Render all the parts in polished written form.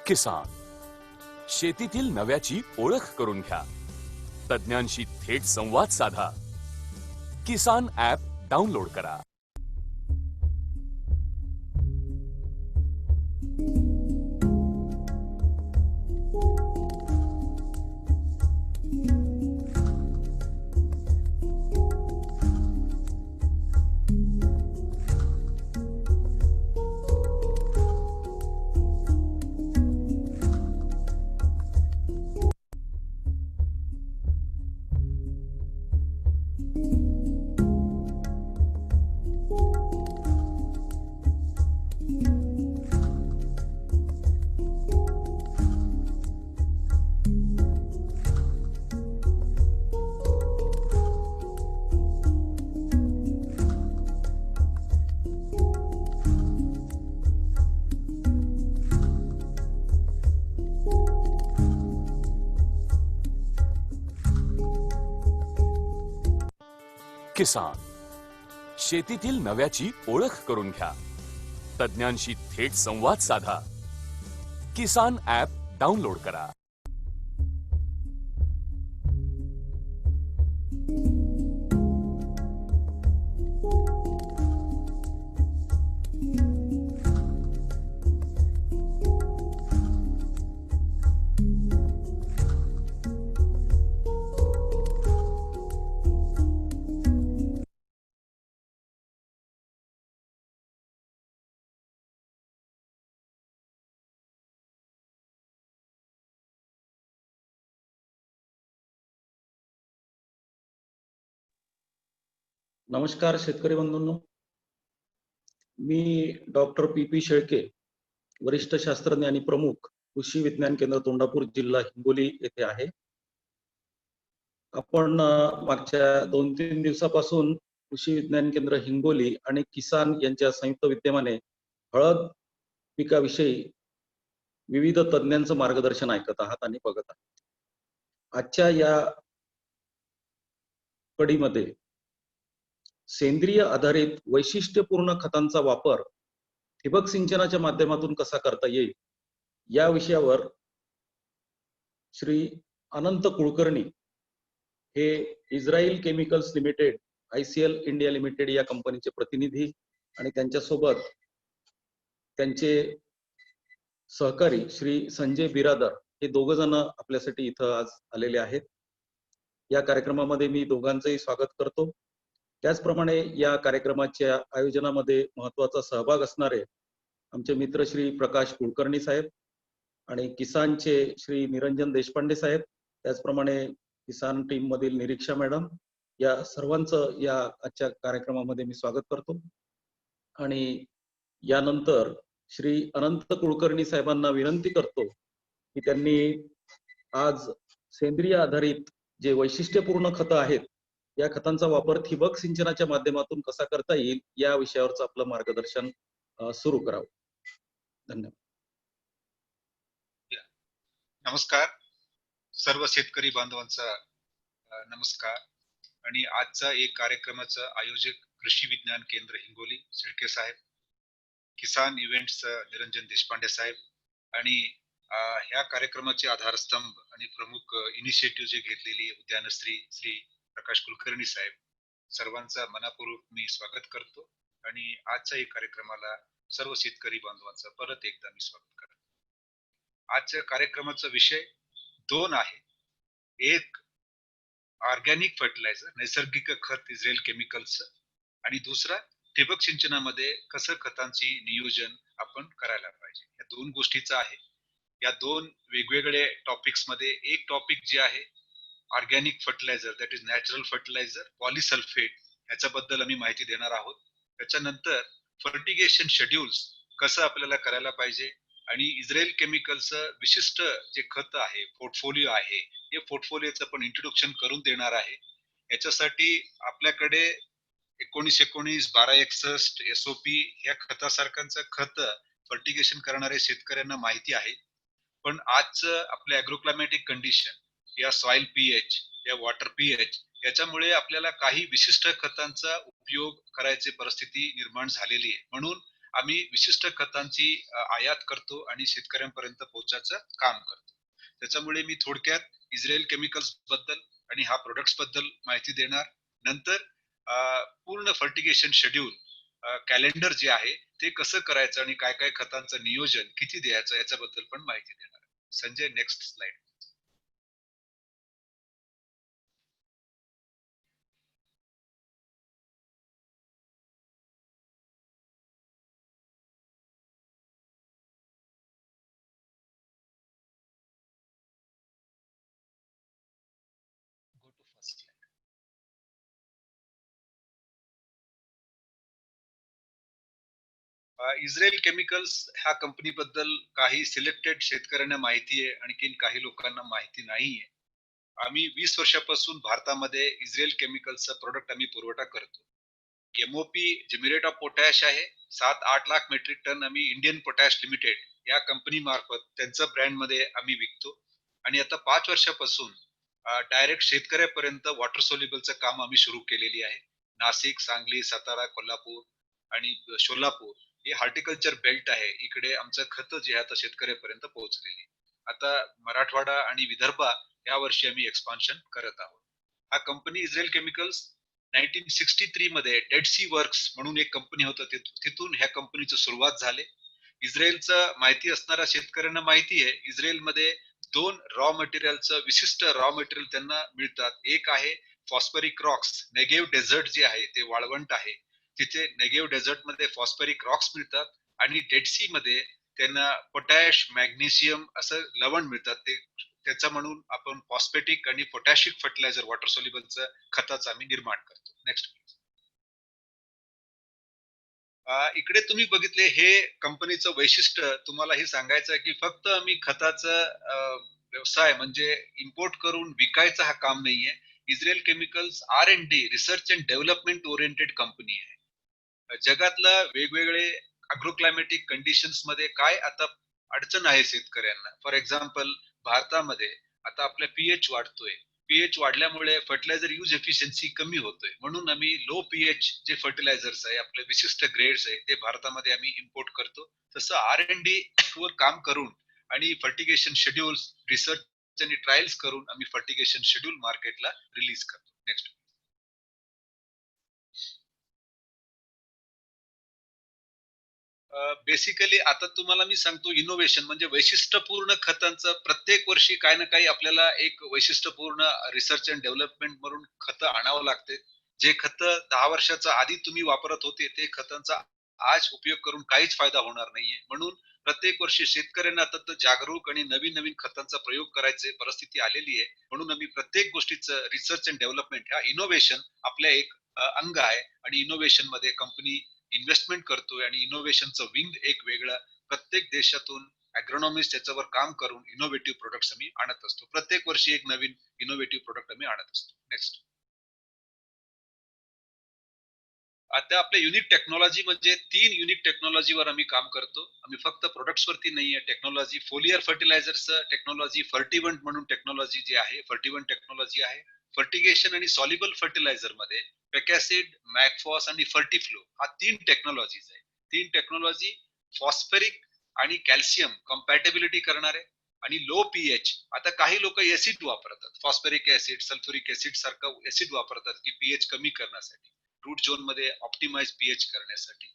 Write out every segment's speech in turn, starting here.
किसान शेतीतील नव्याची ओळख करून घ्या. तज्ञांशी थेट संवाद साधा. किसान ॲप डाउनलोड करा. किसान शेतीतील नव्याची ओळख करून घ्या. तज्ञांशी थेट संवाद साधा. किसान ॲप डाउनलोड करा. नमस्कार शेतकरी बंधूंनो, मी डॉक्टर पी शेळके, वरिष्ठ शास्त्रज्ञ आणि प्रमुख कृषी विज्ञान केंद्र तोंडापूर, जिल्हा हिंगोली येथे आहे. आपण मागच्या 2-3 दिवसापासून कृषी विज्ञान केंद्र हिंगोली आणि किसान यांच्या संयुक्त विद्यमाने हळद पिकाविषयी विविध तज्ञांचं मार्गदर्शन ऐकत आहात आणि बघत आहात. आजच्या या कडीमध्ये सेंद्रिय आधारित वैशिष्ट्यपूर्ण खतांचा वापर ठिबक सिंचनाच्या माध्यमातून कसा करता येईल या विषयावर श्री अनंत कुलकर्णी हे Israel chemicals limited ICL India limited या कंपनीचे प्रतिनिधी आणि त्यांच्यासोबत त्यांचे सहकारी श्री संजय बिरादर हे दोघ जण आपल्यासाठी इथं आज आलेले आहेत. या कार्यक्रमामध्ये मी दोघांचंही स्वागत करतो. त्याचप्रमाणे या कार्यक्रमाच्या आयोजनामध्ये महत्त्वाचा सहभाग असणारे आमचे मित्र श्री प्रकाश कुलकर्णी साहेब आणि किसानचे श्री निरंजन देशपांडे साहेब, त्याचप्रमाणे किसान टीम मधील निरीक्षा मॅडम, या सर्वांचं या आजच्या कार्यक्रमामध्ये मी स्वागत करतो. आणि यानंतर श्री अनंत कुलकर्णी साहेबांना विनंती करतो की त्यांनी आज सेंद्रिय आधारित जे वैशिष्ट्यपूर्ण खतं आहेत या खतांचा वापर ठिबक सिंचनाच्या माध्यमातून कसा करता येईल या विषयावरचं आपलं मार्गदर्शन सुरू करावं. धन्यवाद. नमस्कार सर्व शेतकरी बांधवांचा नमस्कार. आणि आजचा एक कार्यक्रमाचं आयोजक कृषी विज्ञान केंद्र हिंगोली शेळके साहेब, किसान इव्हेंट्स निरंजन देशपांडे साहेब आणि ह्या कार्यक्रमाचे आधारस्तंभ आणि प्रमुख इनिशिएटिव्ह जे घेतलेली उद्यानश्री श्री प्रकाश कुलकर्णी साहेब, सर्वांचा मनापूर्वक मी स्वागत करतो. आणि आजच्या एक कार्यक्रमाला सर्व शेतकरी बांधवांचा परत एकदा मी स्वागत करतो. आजच्या कार्यक्रमाचा विषय 2 आहे. एक ऑर्गॅनिक फर्टिलायझर, नैसर्गिक खत इस्रायल केमिकल्स, आणि दुसरा ठिबक सिंचनामध्ये कसं खतांची नियोजन आपण करायला पाहिजे. या 2 गोष्टीचा आहे. या 2 वेगवेगळे टॉपिक्स मध्ये एक टॉपिक जे आहे organic fertiliser, that is natural fertiliser, polysulphate, याच्याबद्दल आम्ही माहिती देणार आहोत. त्याच्यानंतर फर्टिगेशन शेड्यूल्स कसं आपल्याला करायला पाहिजे आणि इस्रायल केमिकलचं विशिष्ट जे खत आहे, पोर्टफोलिओ आहे, हे पोर्टफोलिओचं पण इंट्रोडक्शन करून देणार आहे. याच्यासाठी आपल्याकडे 1919, 1261, SOP या खतासारख्यांचं खत फर्टिगेशन करणारे शेतकऱ्यांना माहिती आहे. पण आजचं आपल्या ॲग्रोक्लामॅटिक कंडिशन, या सॉइल pH, या वॉटर pH, याच्यामुळे आपल्याला काही विशिष्ट खतांचा उपयोग करायची परिस्थिती निर्माण झालेली आहे. म्हणून आम्ही विशिष्ट खतांची आयात करतो आणि शेतकऱ्यांपर्यंत पोहोचायचं काम करतो. त्याच्यामुळे मी थोडक्यात इस्रायल केमिकल्स बद्दल आणि हा प्रोडक्ट्स बद्दल माहिती देणार. नंतर पूर्ण फर्टिगेशन शेड्यूल कॅलेंडर जे आहे ते कसं करायचं आणि काय काय खतांचं नियोजन किती द्यायचं याच्याबद्दल पण माहिती देणार. Sanjay, next slide. Go to first slide. Israel chemicals ह्या कंपनीबद्दल काही सिलेक्टेड शेतकऱ्यांना माहिती आहे, आणखीन काही लोकांना माहिती नाहीये. आम्ही 20 वर्षापासून भारतामध्ये इस्रायल केमिकल्सचा प्रोडक्ट आम्ही पुरवठा करतो. एमओपी जे म्युरेट ऑफ पोटॅश आहे 7-8 लाख मेट्रिक टन आम्ही इंडियन पोटॅश लिमिटेड या कंपनी मार्फत त्यांच्या ब्रँड मध्ये आम्ही विकतो. आणि आता 5 वर्षापासून डायरेक्ट शेतकऱ्यापर्यंत वॉटर सोल्युबलचं काम आम्ही सुरू केलेली आहे. नाशिक, सांगली, सातारा, कोल्हापूर आणि सोलापूर हे हॉर्टिकल्चर बेल्ट आहे. इकडे आमचं खत जे आहे आता शेतकऱ्यापर्यंत पोहोचलेली. आता मराठवाडा आणि विदर्भ या वर्षी आम्ही एक्सपान्शन करत आहोत. हा कंपनी इस्रायल केमिकल्स 1963 मध्ये डेड सी वर्क्स म्हणून एक कंपनी होतं, तिथून ह्या कंपनीची सुरुवात झाली. इस्रायलचं माहिती असणाऱ्या शेतकऱ्यांना माहिती आहे, इस्रायलमध्ये 2 रॉ मटेरियलचं विशिष्ट रॉ मटेरियल त्यांना मिळतात. एक आहे फॉस्फरिक रॉक्स. नेगेव्ह डेझर्ट जे आहे ते वाळवंट आहे, तिथे नेगेव्ह डेझर्ट मध्ये फॉस्फरिक रॉक्स मिळतात. आणि डेड सी मध्ये त्यांना पोटॅश, मॅग्नेशियम असं लवण मिळतात. ते त्याचा म्हणून आपण फॉस्फेटिक आणि पोटॅशिक फर्टिलायझर वॉटर सोल्युबलचं खताचं आम्ही निर्माण करतो. नेक्स्ट. इकडे तुम्ही बघितले हे कंपनीचं वैशिष्ट्य. तुम्हाला हे सांगायचं आहे की फक्त आम्ही खताचं व्यवसाय म्हणजे इम्पोर्ट करून विकायचा हा काम नाहीये. Israel chemicals R&D research and development oriented company आहे. जगातला वेगवेगळे अग्रोक्लायमॅटिक कंडिशन्स मध्ये काय आता अडचण आहे शेतकऱ्यांना. फॉर एक्झाम्पल, भारतामध्ये आता आपला पीएच वाढतोय. पीएच वाढल्यामुळे फर्टिलायझर यूज एफिशियन्सी कमी होतोय. म्हणून आम्ही लो पीएच जे फर्टिलायझर्स आहे, आपले विशिष्ट ग्रेड्स आहे, ते भारतामध्ये आम्ही इम्पोर्ट करतो. तसं R&D वर काम करून आणि फर्टिगेशन शेड्यूल्स, रिसर्च आणि ट्रायल्स करून आम्ही फर्टिगेशन शेड्यूल मार्केटला रिलीज करतो. नेक्स्ट. बेसिकली आता तुम्हाला मी सांगतो, इनोव्हेशन म्हणजे वैशिष्ट्यपूर्ण खतांचं प्रत्येक वर्षी काही ना काही आपल्याला एक वैशिष्ट्यपूर्ण रिसर्च अँड डेव्हलपमेंट म्हणून खतं आणावं लागते. जे खत 10 वर्षाचा आधी तुम्ही वापरत होते ते खतांचा आज उपयोग करून काहीच फायदा होणार नाहीये. म्हणून प्रत्येक वर्षी शेतकऱ्यांना आता जागरूक आणि नवीन नवीन खतांचा प्रयोग करायची परिस्थिती आलेली आहे. म्हणून आम्ही प्रत्येक गोष्टीचं रिसर्च अँड डेव्हलपमेंट ह्या इनोव्हेशन आपल्या एक अंग आहे. आणि इनोव्हेशन मध्ये कंपनी इन्व्हेस्टमेंट करतोय आणि इनोव्हेशनचं विंग एक वेगळं प्रत्येक देशातून अग्रोनॉमिस्ट याच्यावर काम करून इनोव्हेटिव्ह प्रोडक्ट्स आम्ही आणत असतो. प्रत्येक वर्षी एक नवीन इनोव्हेटिव्ह प्रोडक्ट आम्ही आणत असतो. नेक्स्ट. आता आपल्या युनिक टेक्नॉलॉजी म्हणजे 3 युनिक टेक्नॉलॉजीवर आम्ही काम करतो. आम्ही फक्त प्रोडक्ट्स वरती नाहीये. टेक्नॉलॉजी फोलियर फर्टिलायझरचं टेक्नॉलॉजी, फर्टिवंट म्हणून टेक्नॉलॉजी जी आहे, फर्टिवंट टेक्नॉलॉजी आहे. फर्टिगेशन आणि सॉल्युबल फर्टिलायझर मध्ये पेकॅसिड, मॅगफॉस आणि फर्टिफ्लो हा 3 टेक्नॉलॉजीज आहे. 3 टेक्नॉलॉजी फॉस्फरिक आणि कॅल्शियम कम्पॅटेबिलिटी करणारे आणि लो पीएच. आता काही लोक ऍसिड वापरतात, फॉस्फरिक ऍसिड, सल्फ्युरिक ऍसिड सारखं ऍसिड वापरतात की पीएच कमी करण्यासाठी, रूट झोन मध्ये ऑप्टिमाइज पीएच करण्यासाठी.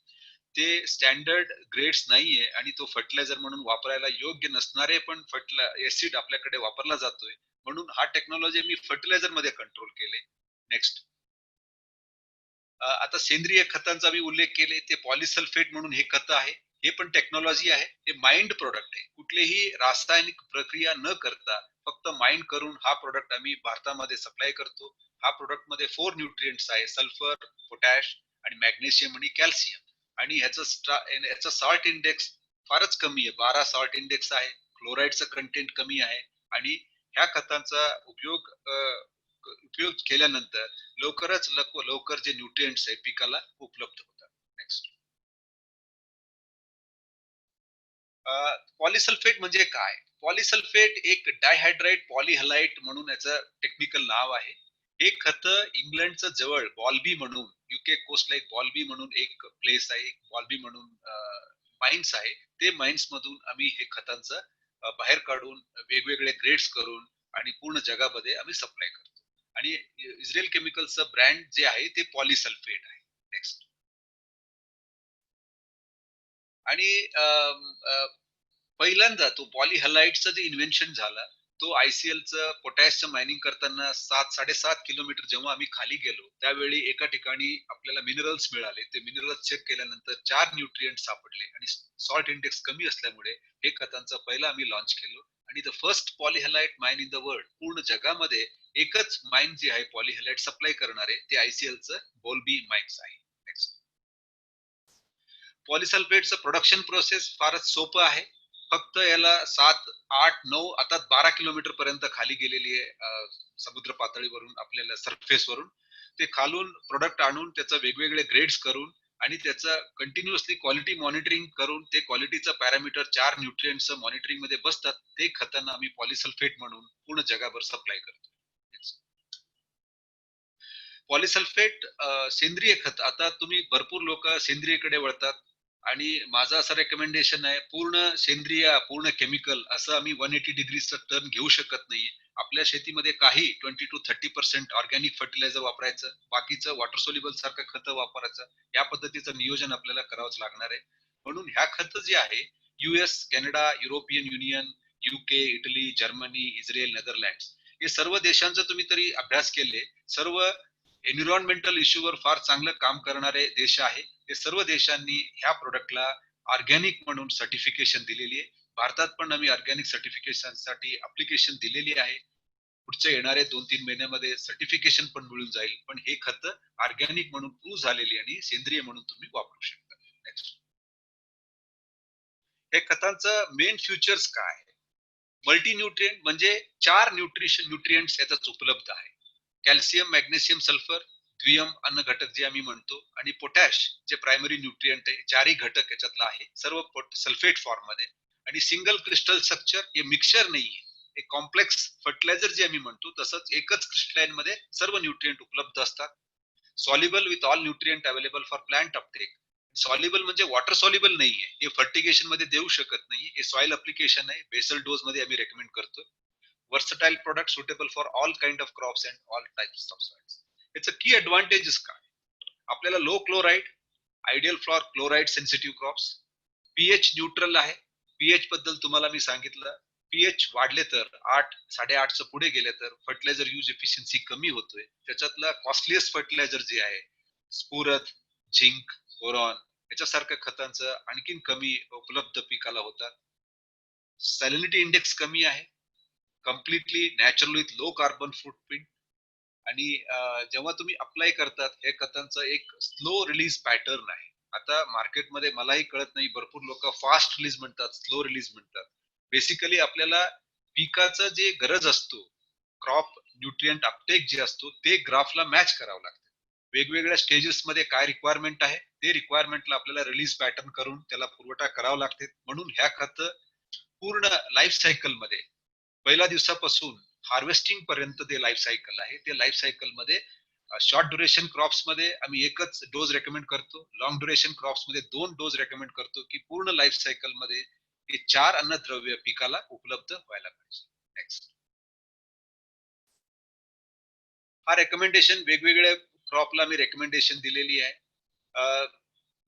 ते स्टँडर्ड ग्रेड्स नाहीये आणि तो फर्टिलायझर म्हणून वापरायला योग्य नसणारे पण ऍसिड आपल्याकडे वापरला जातोय. म्हणून हा टेक्नॉलॉजी मी फर्टिलायझर मध्ये कंट्रोल केले. नेक्स्ट. आता सेंद्रिय खतांचा मी उल्लेख केले, ते पॉलिसल्फेट म्हणून हे खत आहे. हे पण टेक्नॉलॉजी आहे. हे माइंड प्रोडक्ट आहे. कुठलीही रासायनिक प्रक्रिया न करता फक्त माइंड करून हा प्रोडक्ट आम्ही भारतामध्ये सप्लाय करतो. हा प्रोडक्ट मध्ये 4 न्यूट्रिएंट्स आहे, सल्फर, पोटॅश आणि मॅग्नेशियम आणि कॅल्शियम. आणि ह्याचा सॉल्ट इंडेक्स फारच कमी आहे, 12 सॉल्ट इंडेक्स आहे. क्लोराईडचं कंटेंट कमी आहे. आणि ह्या खतांचा उपयोग केल्यानंतर लवकरच लवकर जे न्यूट्रिएंट्स आहे पिकाला उपलब्ध होतात. नेक्स्ट. पॉलिसल्फेट म्हणजे काय? पॉलिसल्फेट एक डायहायड्राइड पॉलिहलाइट म्हणून याचं टेक्निकल नाव आहे. हे खत इंग्लंडचं जवळ बॉल्बी म्हणून, युके कोस्टला एक बॉल्बी म्हणून एक प्लेस आहे, एक बॉल्बी म्हणून माइन्स आहे. ते माइन्स मधून आम्ही हे खतांचं बाहेर काढून वेगवेगळे ग्रेड्स करून आणि पूर्ण जगामध्ये आम्ही सप्लाय करतो. आणि इस्रायल केमिकल्सचं ब्रँड जे आहे ते पॉलिसल्फेट आहे. नेक्स्ट. आणि पहिल्यांदा तो पॉलीहलाइटचं जे इन्व्हेन्शन झालं, तो आयसीएलचं पोटॅशचं मायनिंग करताना 7-7.5 किलोमीटर जेव्हा आम्ही खाली गेलो, त्यावेळी एका ठिकाणी आपल्याला मिनरल्स मिळाले. ते मिनरल्स चेक केल्यानंतर 4 न्यूट्रिएंट सापडले आणि सॉल्ट इंडेक्स कमी असल्यामुळे हे खतांचा पहिला आम्ही लॉन्च केलो. आणि the first polyhalite mine in the world, पूर्ण जगामध्ये एकच माइन जे आहे पॉलीहलाइट सप्लाय करणारे, ते आयसीएलचं बोल्बी माइन्स आहे. नेक्स्ट. पॉलिसल्फेटचं प्रोडक्शन प्रोसेस फारच सोपं आहे. फक्त याला 7-8-9 आता 12 किलोमीटर पर्यंत खाली गेलेली आहे समुद्र पातळीवरून, आपल्याला सरफेसवरून. ते खालून प्रोडक्ट आणून त्याचं वेगवेगळे ग्रेड्स करून आणि त्याचं कंटिन्युअसली क्वालिटी मॉनिटरिंग करून ते क्वालिटीचं पॅरामीटर 4 न्यूट्रिएंट्सचं मॉनिटरिंग मध्ये बसतात. ते खतांना आम्ही पॉलिसल्फेट म्हणून पूर्ण जगाभर सप्लाय करतो. पॉलिसल्फेट सेंद्रिय खत. आता तुम्ही भरपूर लोक सेंद्रियकडे वळतात आणि माझं असं रेकमेंडेशन आहे, पूर्ण सेंद्रिय पूर्ण केमिकल असं आम्ही 180 डिग्रीचा टर्न घेऊ शकत नाही. आपल्या शेतीमध्ये काही 20-30% ऑर्गॅनिक फर्टिलायझर वापरायचं, बाकीचं वॉटर सोल्युबल सारखं खतं वापरायचं. या पद्धतीचं नियोजन आपल्याला करावंच लागणार आहे. म्हणून ह्या खत जे आहे, US, Canada, European union, UK, Italy, Germany, Israel, Netherland, हे सर्व देशांचा तुम्ही तरी अभ्यास केले, सर्व एन्व्हायरमेंटल इश्यूवर फार चांगलं काम करणारे देश आहे. ते सर्व देशांनी ह्या प्रोडक्टला ऑर्गॅनिक म्हणून सर्टिफिकेशन दिलेली आहे. भारतात पण आम्ही ऑर्गॅनिक सर्टिफिकेशन साठी अप्लिकेशन दिलेली आहे. पुढच्या येणाऱ्या 2-3 महिन्यामध्ये सर्टिफिकेशन पण मिळून जाईल. पण हे खत ऑर्गॅनिक म्हणून प्रूव्ह झालेली आणि सेंद्रिय म्हणून तुम्ही वापरू शकता. नेक्स्ट. हे खतांचं मेन फ्युचर्स काय आहे? मल्टी न्यूट्रिएंट म्हणजे 4 न्यूट्रिएंट्स याच्यात उपलब्ध आहे. कॅल्शियम, मॅग्नेशियम, सल्फर, द्वियम अन्न घटक जे आम्ही म्हणतो, आणि पोटॅश जे प्रायमरी न्यूट्रिएंट आहे. 4ही घटक याच्यातला आहे, सर्व सल्फेट फॉर्म मध्ये. आणि सिंगल क्रिस्टल स्ट्रक्चर, हे मिक्सचर नाहीये, हे कॉम्प्लेक्स फर्टिलायझर जे आम्ही म्हणतो तसंच एकच क्रिस्टलाइन मध्ये सर्व न्यूट्रिएंट उपलब्ध असतात. Soluble with all nutrient available for plant Uptake. Soluble म्हणजे वॉटर सॉल्युबल नाहीये, हे फर्टिगेशन मध्ये देऊ शकत नाही, हे सॉइल अप्लिकेशन आहे. बेसल डोस मध्ये आम्ही रेकमेंड करतो. versatile product suitable for all kind of crops and all types of soils. It's a key advantages काय? आपल्याला low chloride, ideal for chloride sensitive crops, pH neutral आहे. PH बद्दल तुम्हाला मी सांगितलं, पीएच वाढले तर 8-8.5 पुढे गेले तर फर्टिलायझर यूज एफिशियन्सी कमी होतोय. त्याच्यातला कॉस्टलीस्ट फर्टिलायझर जे आहे स्फुरद, झिंक, बोरॉन याच्यासारख्या खतांचं आणखीन कमी उपलब्ध पिकाला होतात. सॅलिनिटी इंडेक्स कमी आहे, completely natural with low carbon footprint. आणि जेव्हा तुम्ही अप्लाय करतात, हे खतांचं एक स्लो रिलीज पॅटर्न आहे. आता मार्केटमध्ये मलाही कळत नाही, भरपूर लोक फास्ट रिलीज म्हणतात, स्लो रिलीज म्हणतात. बेसिकली आपल्याला पिकाचं जे गरज असतो, क्रॉप न्यूट्रिएंट अपटेक जे असतो, ते ग्राफला मॅच करावं लागतं. वेगवेगळ्या स्टेजेस मध्ये काय रिक्वायरमेंट आहे, ते रिक्वायरमेंटला आपल्याला रिलीज पॅटर्न करून त्याला पुरवठा करावा लागते. म्हणून ह्या खत पूर्ण लाईफ सायकल मध्ये पहिल्या दिवसापासून हार्वेस्टिंग पर्यंत ते लाईफ सायकल आहे. ते लाईफ सायकल मध्ये शॉर्ट ड्युरेशन क्रॉप्स मध्ये आम्ही एकच डोस रेकमेंड करतो, लॉंग ड्युरेशन क्रॉप्स मध्ये 2 डोस रेकमेंड करतो, की पूर्ण लाईफ सायकल मध्ये हे 4 अन्नद्रव्य पिकाला उपलब्ध व्हायला पाहिजे. नेक्स्ट. हा रेकमेंडेशन वेगवेगळ्या क्रॉपला मी रेकमेंडेशन दिलेली आहे.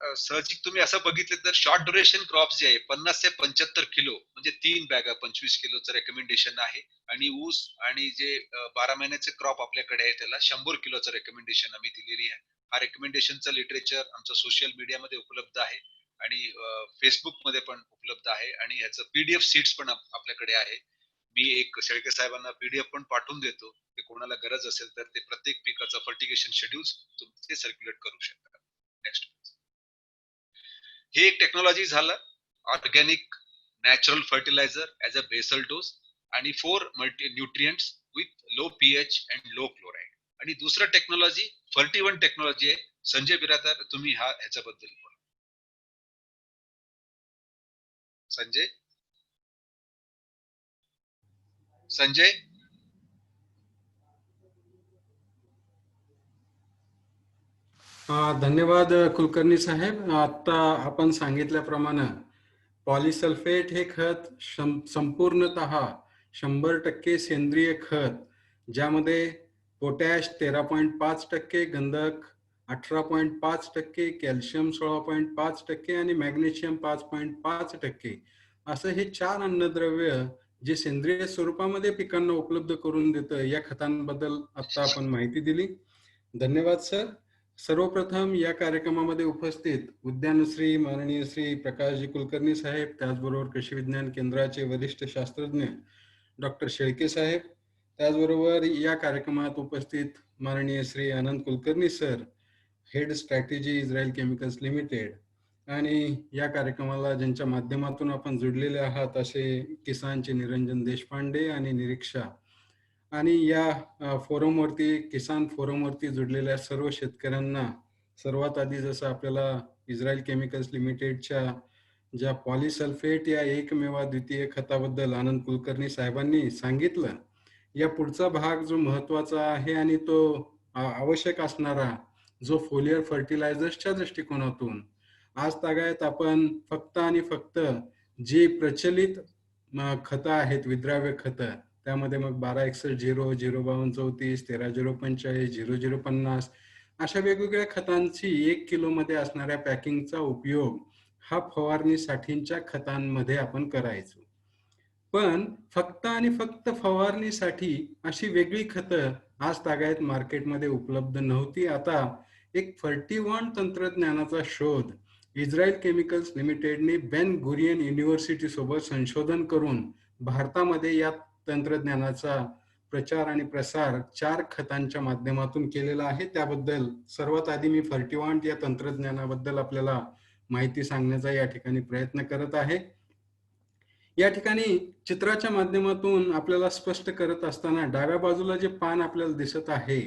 सहजिक तुम्ही असं बघितलं तर शॉर्ट ड्युरेशन क्रॉप जे आहे 50 ते 75 किलो म्हणजे 3 बॅगा 25 किलोचं रेकमेंडेशन आहे. आणि ऊस आणि जे 12 महिन्याचे क्रॉप आपल्याकडे आहे त्याला 100 किलोचं रेकमेंडेशन आम्ही दिलेली आहे. हा रेकमेंडेशनचं लिटरेचर आमचं सोशल मीडियामध्ये उपलब्ध आहे आणि फेसबुक मध्ये पण उपलब्ध आहे. आणि याचं पीडीएफ सीट्स पण आपल्याकडे आहे. मी एक शेळके साहेबांना पीडीएफ पण पाठवून देतो, ते कोणाला गरज असेल तर ते प्रत्येक पिकाचं फर्टिगेशन शेड्यूल्स तुम्ही सर्क्युलेट करू शकता. नेक्स्ट. हे एक टेक्नॉलॉजी झालं, organic natural fertiliser as a basal dose आणि 4 multi nutrients with low pH and low chloride. आणि दुसरं टेक्नॉलॉजी 41 टेक्नॉलॉजी आहे. संजय बिरादार, तुम्ही ह्याच्याबद्दल बोला. संजय. संजय. धन्यवाद कुलकर्णी साहेब. आता आपण सांगितल्याप्रमाणे पॉलिसल्फेट हे खत संपूर्णतः 100% सेंद्रिय खत, ज्यामध्ये पोटॅश 13.5%, गंधक 18.5%, कॅल्शियम 16.5% आणि मॅग्नेशियम 5.5% असं हे 4 अन्नद्रव्य जे सेंद्रिय स्वरूपामध्ये पिकांना उपलब्ध करून देतं, या खतांबद्दल आता आपण माहिती दिली. धन्यवाद सर. सर्वप्रथम या कार्यक्रमामध्ये उपस्थित उद्यानश्री माननीय श्री प्रकाशजी कुलकर्णी साहेब, त्याचबरोबर कृषी विज्ञान केंद्राचे वरिष्ठ शास्त्रज्ञ डॉक्टर शेळके साहेब, त्याचबरोबर या कार्यक्रमात उपस्थित माननीय Shri Anand Kulkarni sir, head strategy Israel chemicals limited, आणि या कार्यक्रमाला ज्यांच्या माध्यमातून आपण जुडलेले आहात असे किसानचे निरंजन देशपांडे आणि निरीक्षा, आणि या फोरमवरती, किसान फोरमवरती जुडलेल्या सर्व शेतकऱ्यांना सर्वात आधी जसं आपल्याला इस्रायल केमिकल्स लिमिटेडच्या ज्या पॉलिसल्फेट या एकमेवा द्वितीय खताबद्दल आनंद कुलकर्णी साहेबांनी सांगितलं, या पुढचा भाग जो महत्वाचा आहे आणि तो आवश्यक असणारा जो फोलियर फर्टिलायझर्सच्या दृष्टिकोनातून आज तागायत आपण फक्त आणि फक्त जी प्रचलित खतं आहेत, विद्राव्य खतं, त्यामध्ये मग 1261 05234 13045 0050 अशा वेगवेगळ्या खतांची 1 किलोमध्ये असणाऱ्या पॅकिंगचा उपयोग हा फवारणीसाठीच्या खतांमध्ये आपण करायचो. पण फक्त आणि फक्त फवारणीसाठी अशी वेगळी खतं आज तागायत मार्केटमध्ये उपलब्ध नव्हती. आता एक 41 तंत्रज्ञानाचा शोध इस्रायल केमिकल्स लिमिटेडने बेन गुरियन युनिव्हर्सिटी सोबत संशोधन करून भारतामध्ये या तंत्रज्ञानाचा प्रचार आणि प्रसार 4 खतांच्या माध्यमातून केलेला आहे. त्याबद्दल सर्वात आधी मी 41 या तंत्रज्ञानाबद्दल आपल्याला माहिती सांगण्याचा या ठिकाणी प्रयत्न करत आहे. या ठिकाणी चित्राच्या माध्यमातून आपल्याला स्पष्ट करत असताना डाव्या बाजूला जे पान आपल्याला दिसत आहे,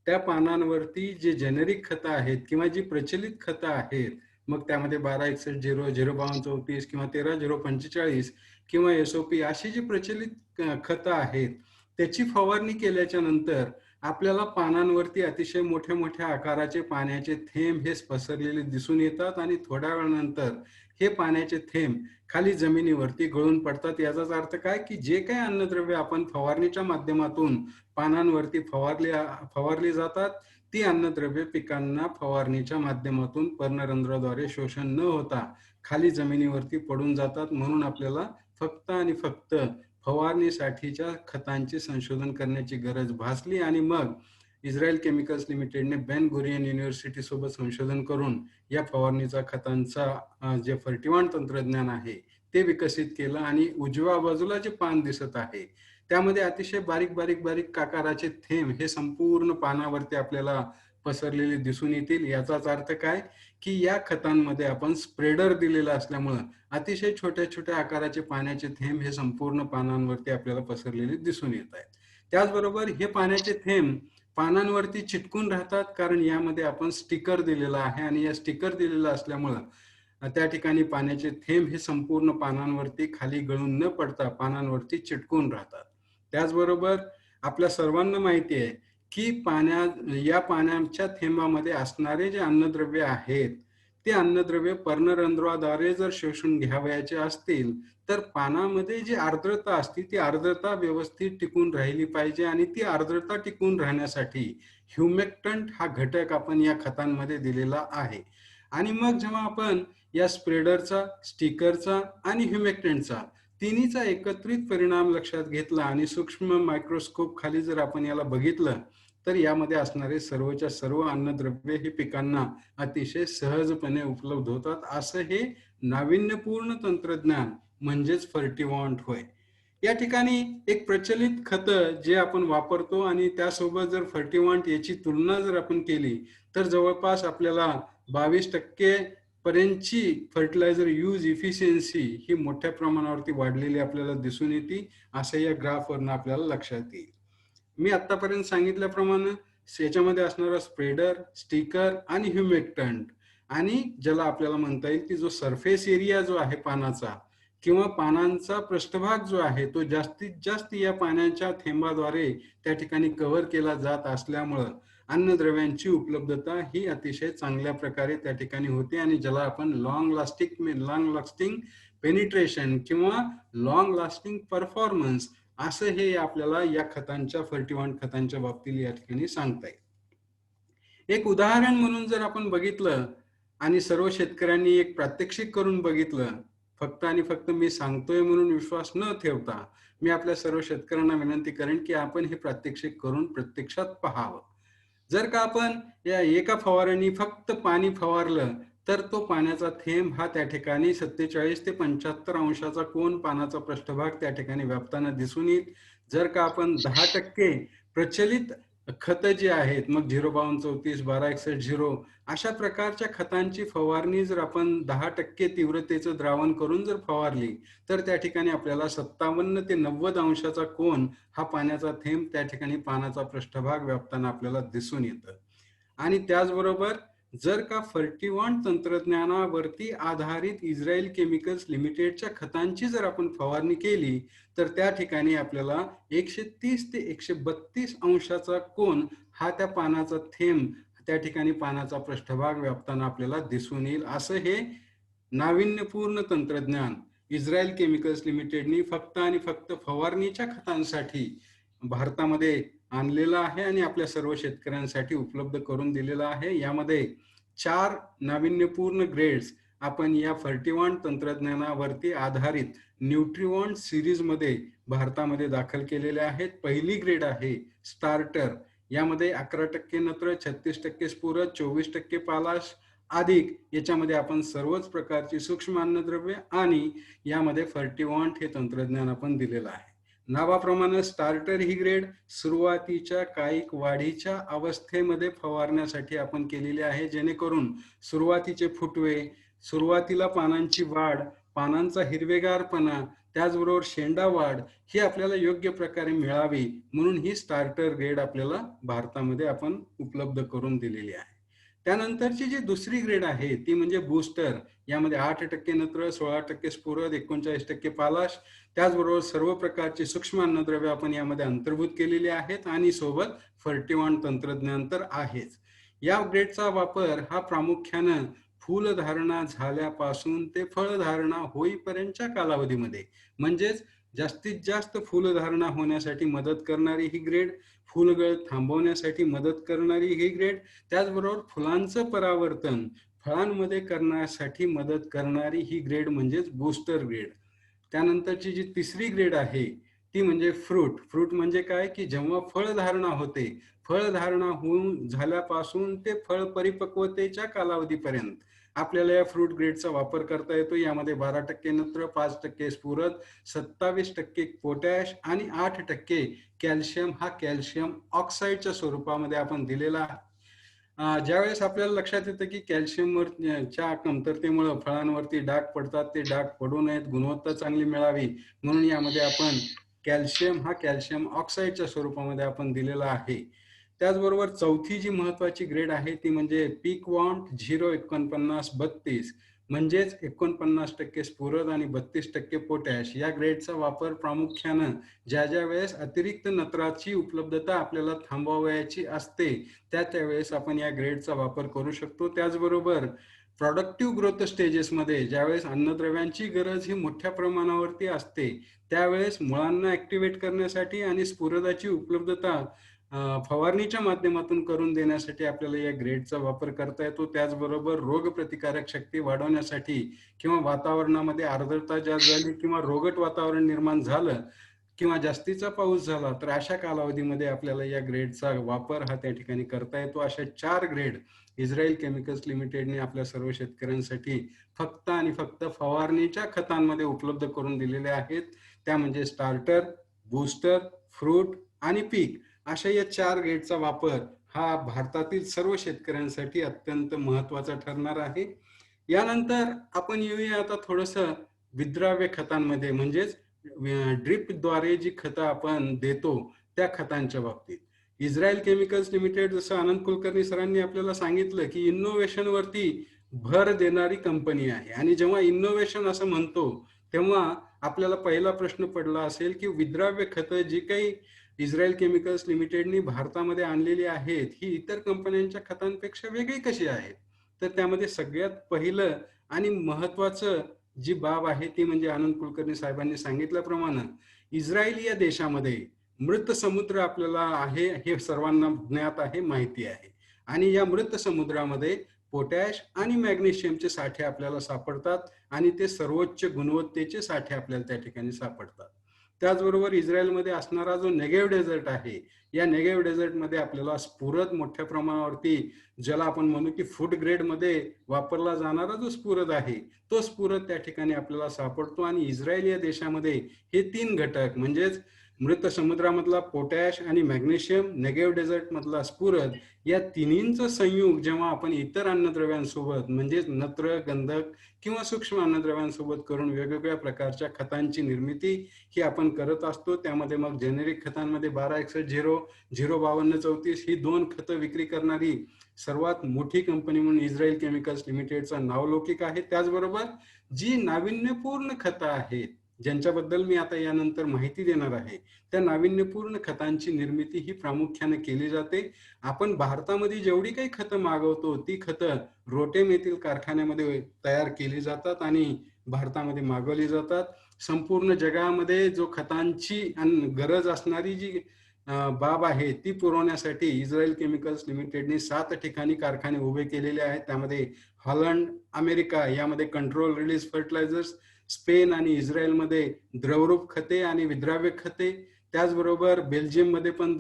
त्या पानांवरती जे जेनेरिक खतं आहेत किंवा जी प्रचलित खतं आहेत, मग त्यामध्ये 1261 05234 किंवा 13045 किंवा SOP अशी जी प्रचलित खतं आहेत, त्याची फवारणी केल्याच्या नंतर आपल्याला पानांवरती अतिशय मोठ्या मोठ्या आकाराचे पाण्याचे थेंब हे पसरलेले दिसून येतात आणि थोड्या वेळानंतर हे पाण्याचे थेंब खाली जमिनीवरती गळून पडतात. याचाच अर्थ काय की जे काही अन्नद्रव्य आपण फवारणीच्या माध्यमातून पानांवरती फवारली जातात, ती अन्नद्रव्य पिकांना फवारणीच्या माध्यमातून पर्णरंध्राद्वारे शोषण न होता खाली जमिनीवरती पडून जातात. म्हणून आपल्याला फक्त आणि फक्त फवारणीसाठीच्या खतांचे संशोधन करण्याची गरज भासली आणि मग इस्रायल केमिकल्स लिमिटेडने बेन गुरियन युनिव्हर्सिटी सोबत संशोधन करून या फवारणीचा खतांचा जे 41 तंत्रज्ञान आहे ते विकसित केलं. आणि उजव्या बाजूला जे पान दिसत आहे त्यामध्ये अतिशय बारीक बारीक बारीक आकाराचे थेंब हे संपूर्ण पानावरती आपल्याला पसरलेले दिसून येतील. याचाच अर्थ काय की या खतांमध्ये आपण स्प्रेडर दिलेला असल्यामुळं अतिशय छोट्या छोट्या आकाराचे पाण्याचे थेंब हे संपूर्ण पानांवरती आपल्याला पसरलेले दिसून येत आहेत. त्याचबरोबर हे पाण्याचे थेंब पानांवरती चिटकून राहतात, कारण यामध्ये आपण स्टिकर दिलेला आहे आणि या स्टिकर दिलेला असल्यामुळं त्या ठिकाणी पाण्याचे थेंब हे संपूर्ण पानांवरती खाली गळून न पडता पानांवरती चिटकून राहतात. त्याचबरोबर आपल्या सर्वांना माहिती आहे की या पाण्याच्या थेंबामध्ये असणारे जे अन्नद्रव्य आहेत ते अन्नद्रव्य पर्णरंध्राद्वारे जर शोषून घ्यावयाचे असतील तर पानामध्ये जी आर्द्रता असते ती आर्द्रता व्यवस्थित टिकून राहिली पाहिजे आणि ती आर्द्रता टिकून राहण्यासाठी ह्युमेक्टंट हा घटक आपण या खतांमध्ये दिलेला आहे. आणि मग जेव्हा आपण या स्प्रेडरचा, स्टिकरचा आणि ह्युमेक्टंटचा तिन्हीचा एकत्रित परिणाम लक्षात घेतला आणि सूक्ष्म मायक्रोस्कोप खाली जर आपण याला बघितलं तर यामध्ये असणारे सर्वच्या सर्व अन्नद्रव्य हे पिकांना अतिशय सहजपणे उपलब्ध होतात. असं हे नाविन्यपूर्ण तंत्रज्ञान म्हणजेच 41 होय. या ठिकाणी एक प्रचलित खतं जे आपण वापरतो आणि त्यासोबत जर 41 याची तुलना जर आपण केली तर जवळपास आपल्याला 22% पर्यंतची फर्टिलायझर यूज इफिशियन्सी ही मोठ्या प्रमाणावरती वाढलेली आपल्याला दिसून येते, असं या ग्राफवरून आपल्याला लक्षात येईल. मी आतापर्यंत सांगितल्याप्रमाणे याच्यामध्ये असणारा स्प्रेडर, स्टिकर आणि ह्युमेक्टंट आणि ज्याला आपल्याला म्हणता येईल की जो सरफेस एरिया जो आहे पानाचा किंवा पानांचा पृष्ठभाग जो आहे तो जास्तीत जास्त या पाण्याच्या थेंबाद्वारे त्या ठिकाणी कव्हर केला जात असल्यामुळं अन्नद्रव्यांची उपलब्धता ही अतिशय चांगल्या प्रकारे त्या ठिकाणी होते आणि ज्याला आपण लॉंग लास्टिंग पेनिट्रेशन किंवा लॉंग लास्टिंग परफॉर्मन्स असं हे आपल्याला या खतांच्या फर्टिवांट खतांच्या बाबतीत या ठिकाणी सांगता येईल. एक उदाहरण म्हणून जर आपण बघितलं आणि सर्व शेतकऱ्यांनी एक प्रात्यक्षिक करून बघितलं, फक्त आणि फक्त मी सांगतोय म्हणून विश्वास न ठेवता मी आपल्या सर्व शेतकऱ्यांना विनंती करेन की आपण हे प्रात्यक्षिक करून प्रत्यक्षात पाहावं. जर का आपण या एका फवाऱ्याने फक्त पाणी फवारलं तर तो पाण्याचा थेंब हा त्या ठिकाणी 47 ते 75 अंशाचा कोन पानाचा पृष्ठभाग त्या ठिकाणी व्यापताना दिसून येईल. जर का आपण 10% प्रचलित खत जी आहेत, मग 05234 1261 अशा प्रकारच्या खतांची फवारणी जर आपण 10% तीव्रतेचं द्रावण करून जर फवारली तर त्या ठिकाणी आपल्याला 57 ते 90 अंशाचा कोन हा पाण्याचा थेंब त्या ठिकाणी पानाचा पृष्ठभाग व्यापताना आपल्याला दिसून येतं. आणि त्याचबरोबर जर का फर्टिवांट तंत्रज्ञानावरती आधारित इस्रायल केमिकल्स लिमिटेडच्या खतांची जर आपण फवारणी केली तर त्या ठिकाणी आपल्याला 130 ते 132 अंशाचा कोन हा त्या पानाचा थेंब त्या ठिकाणी पानाचा पृष्ठभाग व्यापताना आपल्याला दिसून येईल. असं हे नाविन्यपूर्ण तंत्रज्ञान इस्रायल केमिकल्स लिमिटेडनी फक्त आणि फक्त फवारणीच्या खतांसाठी भारतामध्ये आणलेलं आहे आणि आपल्या सर्व शेतकऱ्यांसाठी उपलब्ध करून दिलेलं आहे. यामध्ये 4 नाविन्यपूर्ण ग्रेड्स आपण या फर्टिवांट तंत्रज्ञानावरती आधारित न्यूट्रिवॉन्ट सिरीज मध्ये भारतामध्ये दाखल केलेले आहेत. पहिली ग्रेड आहे स्टार्टर. यामध्ये 11% नत्र, 36% स्फुरद, 24% पालाश अधिक याच्यामध्ये आपण सर्वच प्रकारची सूक्ष्म अन्नद्रव्य आणि यामध्ये फर्टिवांट हे तंत्रज्ञान आपण दिलेलं आहे. नावाप्रमाणे स्टार्टर ही ग्रेड सुरुवातीच्या कायिक वाढीच्या अवस्थेमध्ये फवारण्यासाठी आपण केलेली आहे, जेणेकरून सुरुवातीचे फुटवे, सुरुवातीला पानांची वाढ, पानांचा हिरवेगारपणा, त्याचबरोबर शेंडा वाढ ही आपल्याला योग्य प्रकारे मिळावी म्हणून ही स्टार्टर ग्रेड आपल्याला भारतामध्ये आपण उपलब्ध करून दिलेली आहे. त्यानंतरची जी दुसरी ग्रेड आहे ती म्हणजे बूस्टर. यामध्ये 8% नत्र, 16% स्फुरद, 39% पालाश, त्याचबरोबर सर्व प्रकारची सूक्ष्म अन्नद्रव्य आपण यामध्ये अंतर्भूत केलेली आहेत आणि सोबत फर्टिवांट तंत्रज्ञान तर आहेच. या ग्रेडचा वापर हा प्रामुख्याने फूलधारणा झाल्यापासून ते फळधारणा होईपर्यंतच्या कालावधीमध्ये, म्हणजेच जास्तीत जास्त फूलधारणा होण्यासाठी मदत करणारी ही ग्रेड, फुलगळ थांबवण्यासाठी मदत करणारी ही ग्रेड, त्याचबरोबर फुलांचं परावर्तन फळांमध्ये करण्यासाठी मदत करणारी ही ग्रेड म्हणजेच बूस्टर ग्रेड. त्यानंतरची जी तिसरी ग्रेड आहे ती म्हणजे फ्रूट म्हणजे काय की जेव्हा फळधारणा होते, फळधारणा होऊन झाल्यापासून ते फळ परिपक्वतेच्या कालावधीपर्यंत आपल्याला या फ्रूट ग्रेडचा वापर करता येतो. यामध्ये 12% नत्र, 5% स्फुरद, 27% पोटॅश आणि 8% कॅल्शियम हा कॅल्शियम ऑक्साईडच्या स्वरूपामध्ये आपण दिलेला आहे. ज्यावेळेस आपल्याला लक्षात येतं की कॅल्शियमच्या कमतरतेमुळे फळांवरती डाग पडतात, ते डाग पडू नयेत, गुणवत्ता चांगली मिळावी म्हणून यामध्ये आपण कॅल्शियम हा कॅल्शियम ऑक्साईडच्या स्वरूपामध्ये आपण दिलेला आहे. त्याचबरोबर चौथी जी महत्वाची ग्रेड आहे ती म्हणजे पीकवॉन्ट 04932 म्हणजेच 49% स्फुरद आणि 32% पोटॅश. या ग्रेडचा वापर प्रामुख्याने ज्या वेळेस अतिरिक्त नत्राची उपलब्धता आपल्याला थांबवायची असते त्यावेळेस आपण या ग्रेडचा वापर करू शकतो. त्याचबरोबर प्रोडक्टिव्ह ग्रोथ स्टेजेसमध्ये ज्यावेळेस अन्नद्रव्यांची गरज ही मोठ्या प्रमाणावरती असते त्यावेळेस मुळांना ऍक्टिव्हेट करण्यासाठी आणि स्फुरदाची उपलब्धता फवारणीच्या माध्यमातून करून देण्यासाठी आपल्याला या ग्रेडचा वापर करता येतो. त्याचबरोबर रोग प्रतिकारक शक्ती वाढवण्यासाठी किंवा वातावरणामध्ये आर्द्रता जास्त झाली किंवा रोगट वातावरण निर्माण झालं किंवा जास्तीचा पाऊस झाला तर अशा कालावधीमध्ये आपल्याला या ग्रेडचा वापर हा त्या ठिकाणी करता येतो. अशा 4 ग्रेड इस्रायल केमिकल्स लिमिटेडने आपल्या सर्व शेतकऱ्यांसाठी फक्त आणि फक्त फवारणीच्या खतांमध्ये उपलब्ध करून दिलेले आहेत. त्या म्हणजे स्टार्टर, बूस्टर, फ्रूट आणि पीक. अशा या 4 ग्रेडचा वापर हा भारतातील सर्व शेतकऱ्यांसाठी अत्यंत महत्वाचा ठरणार आहे. यानंतर आपण येऊया आता थोडंसं विद्राव्य खतांमध्ये, म्हणजेच ड्रिपद्वारे जी खतं आपण देतो त्या खतांच्या बाबतीत. इस्रायल केमिकल्स लिमिटेड, जसं आनंद कुलकर्णी सरांनी आपल्याला सांगितलं की इनोव्हेशन वरती भर देणारी कंपनी आहे आणि जेव्हा इनोव्हेशन असं म्हणतो तेव्हा आपल्याला पहिला प्रश्न पडला असेल की विद्राव्य खतं जी काही इस्रायल केमिकल्स लिमिटेडनी भारतामध्ये आणलेली आहेत ही इतर कंपन्यांच्या खतांपेक्षा वेगळी कशी आहेत? तर त्यामध्ये सगळ्यात पहिलं आणि महत्वाचं जी बाब आहे ती म्हणजे आनंद कुलकर्णी साहेबांनी सांगितल्याप्रमाणे इस्रायल या देशामध्ये मृत समुद्र आपल्याला आहे हे सर्वांना ज्ञात आहे, माहिती आहे. आणि या मृत समुद्रामध्ये पोटॅश आणि मॅग्नेशियमचे साठे आपल्याला सापडतात आणि ते सर्वोच्च गुणवत्तेचे साठे आपल्याला त्या ठिकाणी सापडतात. त्याचबरोबर इस्रायलमध्ये असणारा जो नेगेव्ह डेझर्ट आहे, या नेगेव्ह डेझर्टमध्ये आपल्याला स्फुरद मोठ्या प्रमाणावरती, ज्याला आपण म्हणू की फूड ग्रेड मध्ये वापरला जाणारा जो स्फुरद आहे, तो स्फुरद त्या ठिकाणी आपल्याला सापडतो. आणि इस्रायल या देशामध्ये हे 3 घटक म्हणजेच मृत समुद्रामधला पोटॅश आणि मॅग्नेशियम, नेगेव्ह डेझर्ट मधला स्फुरद, या तिन्हींचं संयोग जेव्हा आपण इतर अन्नद्रव्यांसोबत म्हणजेच नत्र, गंधक किंवा सूक्ष्म अन्नद्रव्यांसोबत करून वेगवेगळ्या प्रकारच्या खतांची निर्मिती ही आपण करत असतो. त्यामध्ये मग जेनेरिक खतांमध्ये 1261 05234 ही 2 खतं विक्री करणारी सर्वात मोठी कंपनी म्हणून इस्रायल केमिकल्स लिमिटेडचा नावलौकिक आहे. त्याचबरोबर जी नाविन्यपूर्ण खतं आहेत, ज्यांच्याबद्दल मी आता यानंतर माहिती देणार आहे, त्या नाविन्यपूर्ण खतांची निर्मिती ही प्रामुख्याने केली जाते. आपण भारतामध्ये जेवढी काही खतं मागवतो ती खतं रोटेम येथील कारखान्यामध्ये तयार केली जातात आणि भारतामध्ये मागवली जातात. संपूर्ण जगामध्ये जो खतांची गरज असणारी जी बाब आहे ती पुरवण्यासाठी इस्रायल केमिकल्स लिमिटेडने 7 ठिकाणी कारखाने उभे केलेले आहेत. त्यामध्ये हॉलंड, अमेरिका यामध्ये कंट्रोल रिलीज फर्टिलायझर्स, स्पेन आणि इस्रायलमध्ये द्रवरूप खते आणि विद्राव्य खते, त्याचबरोबर बेल्जियममध्ये पण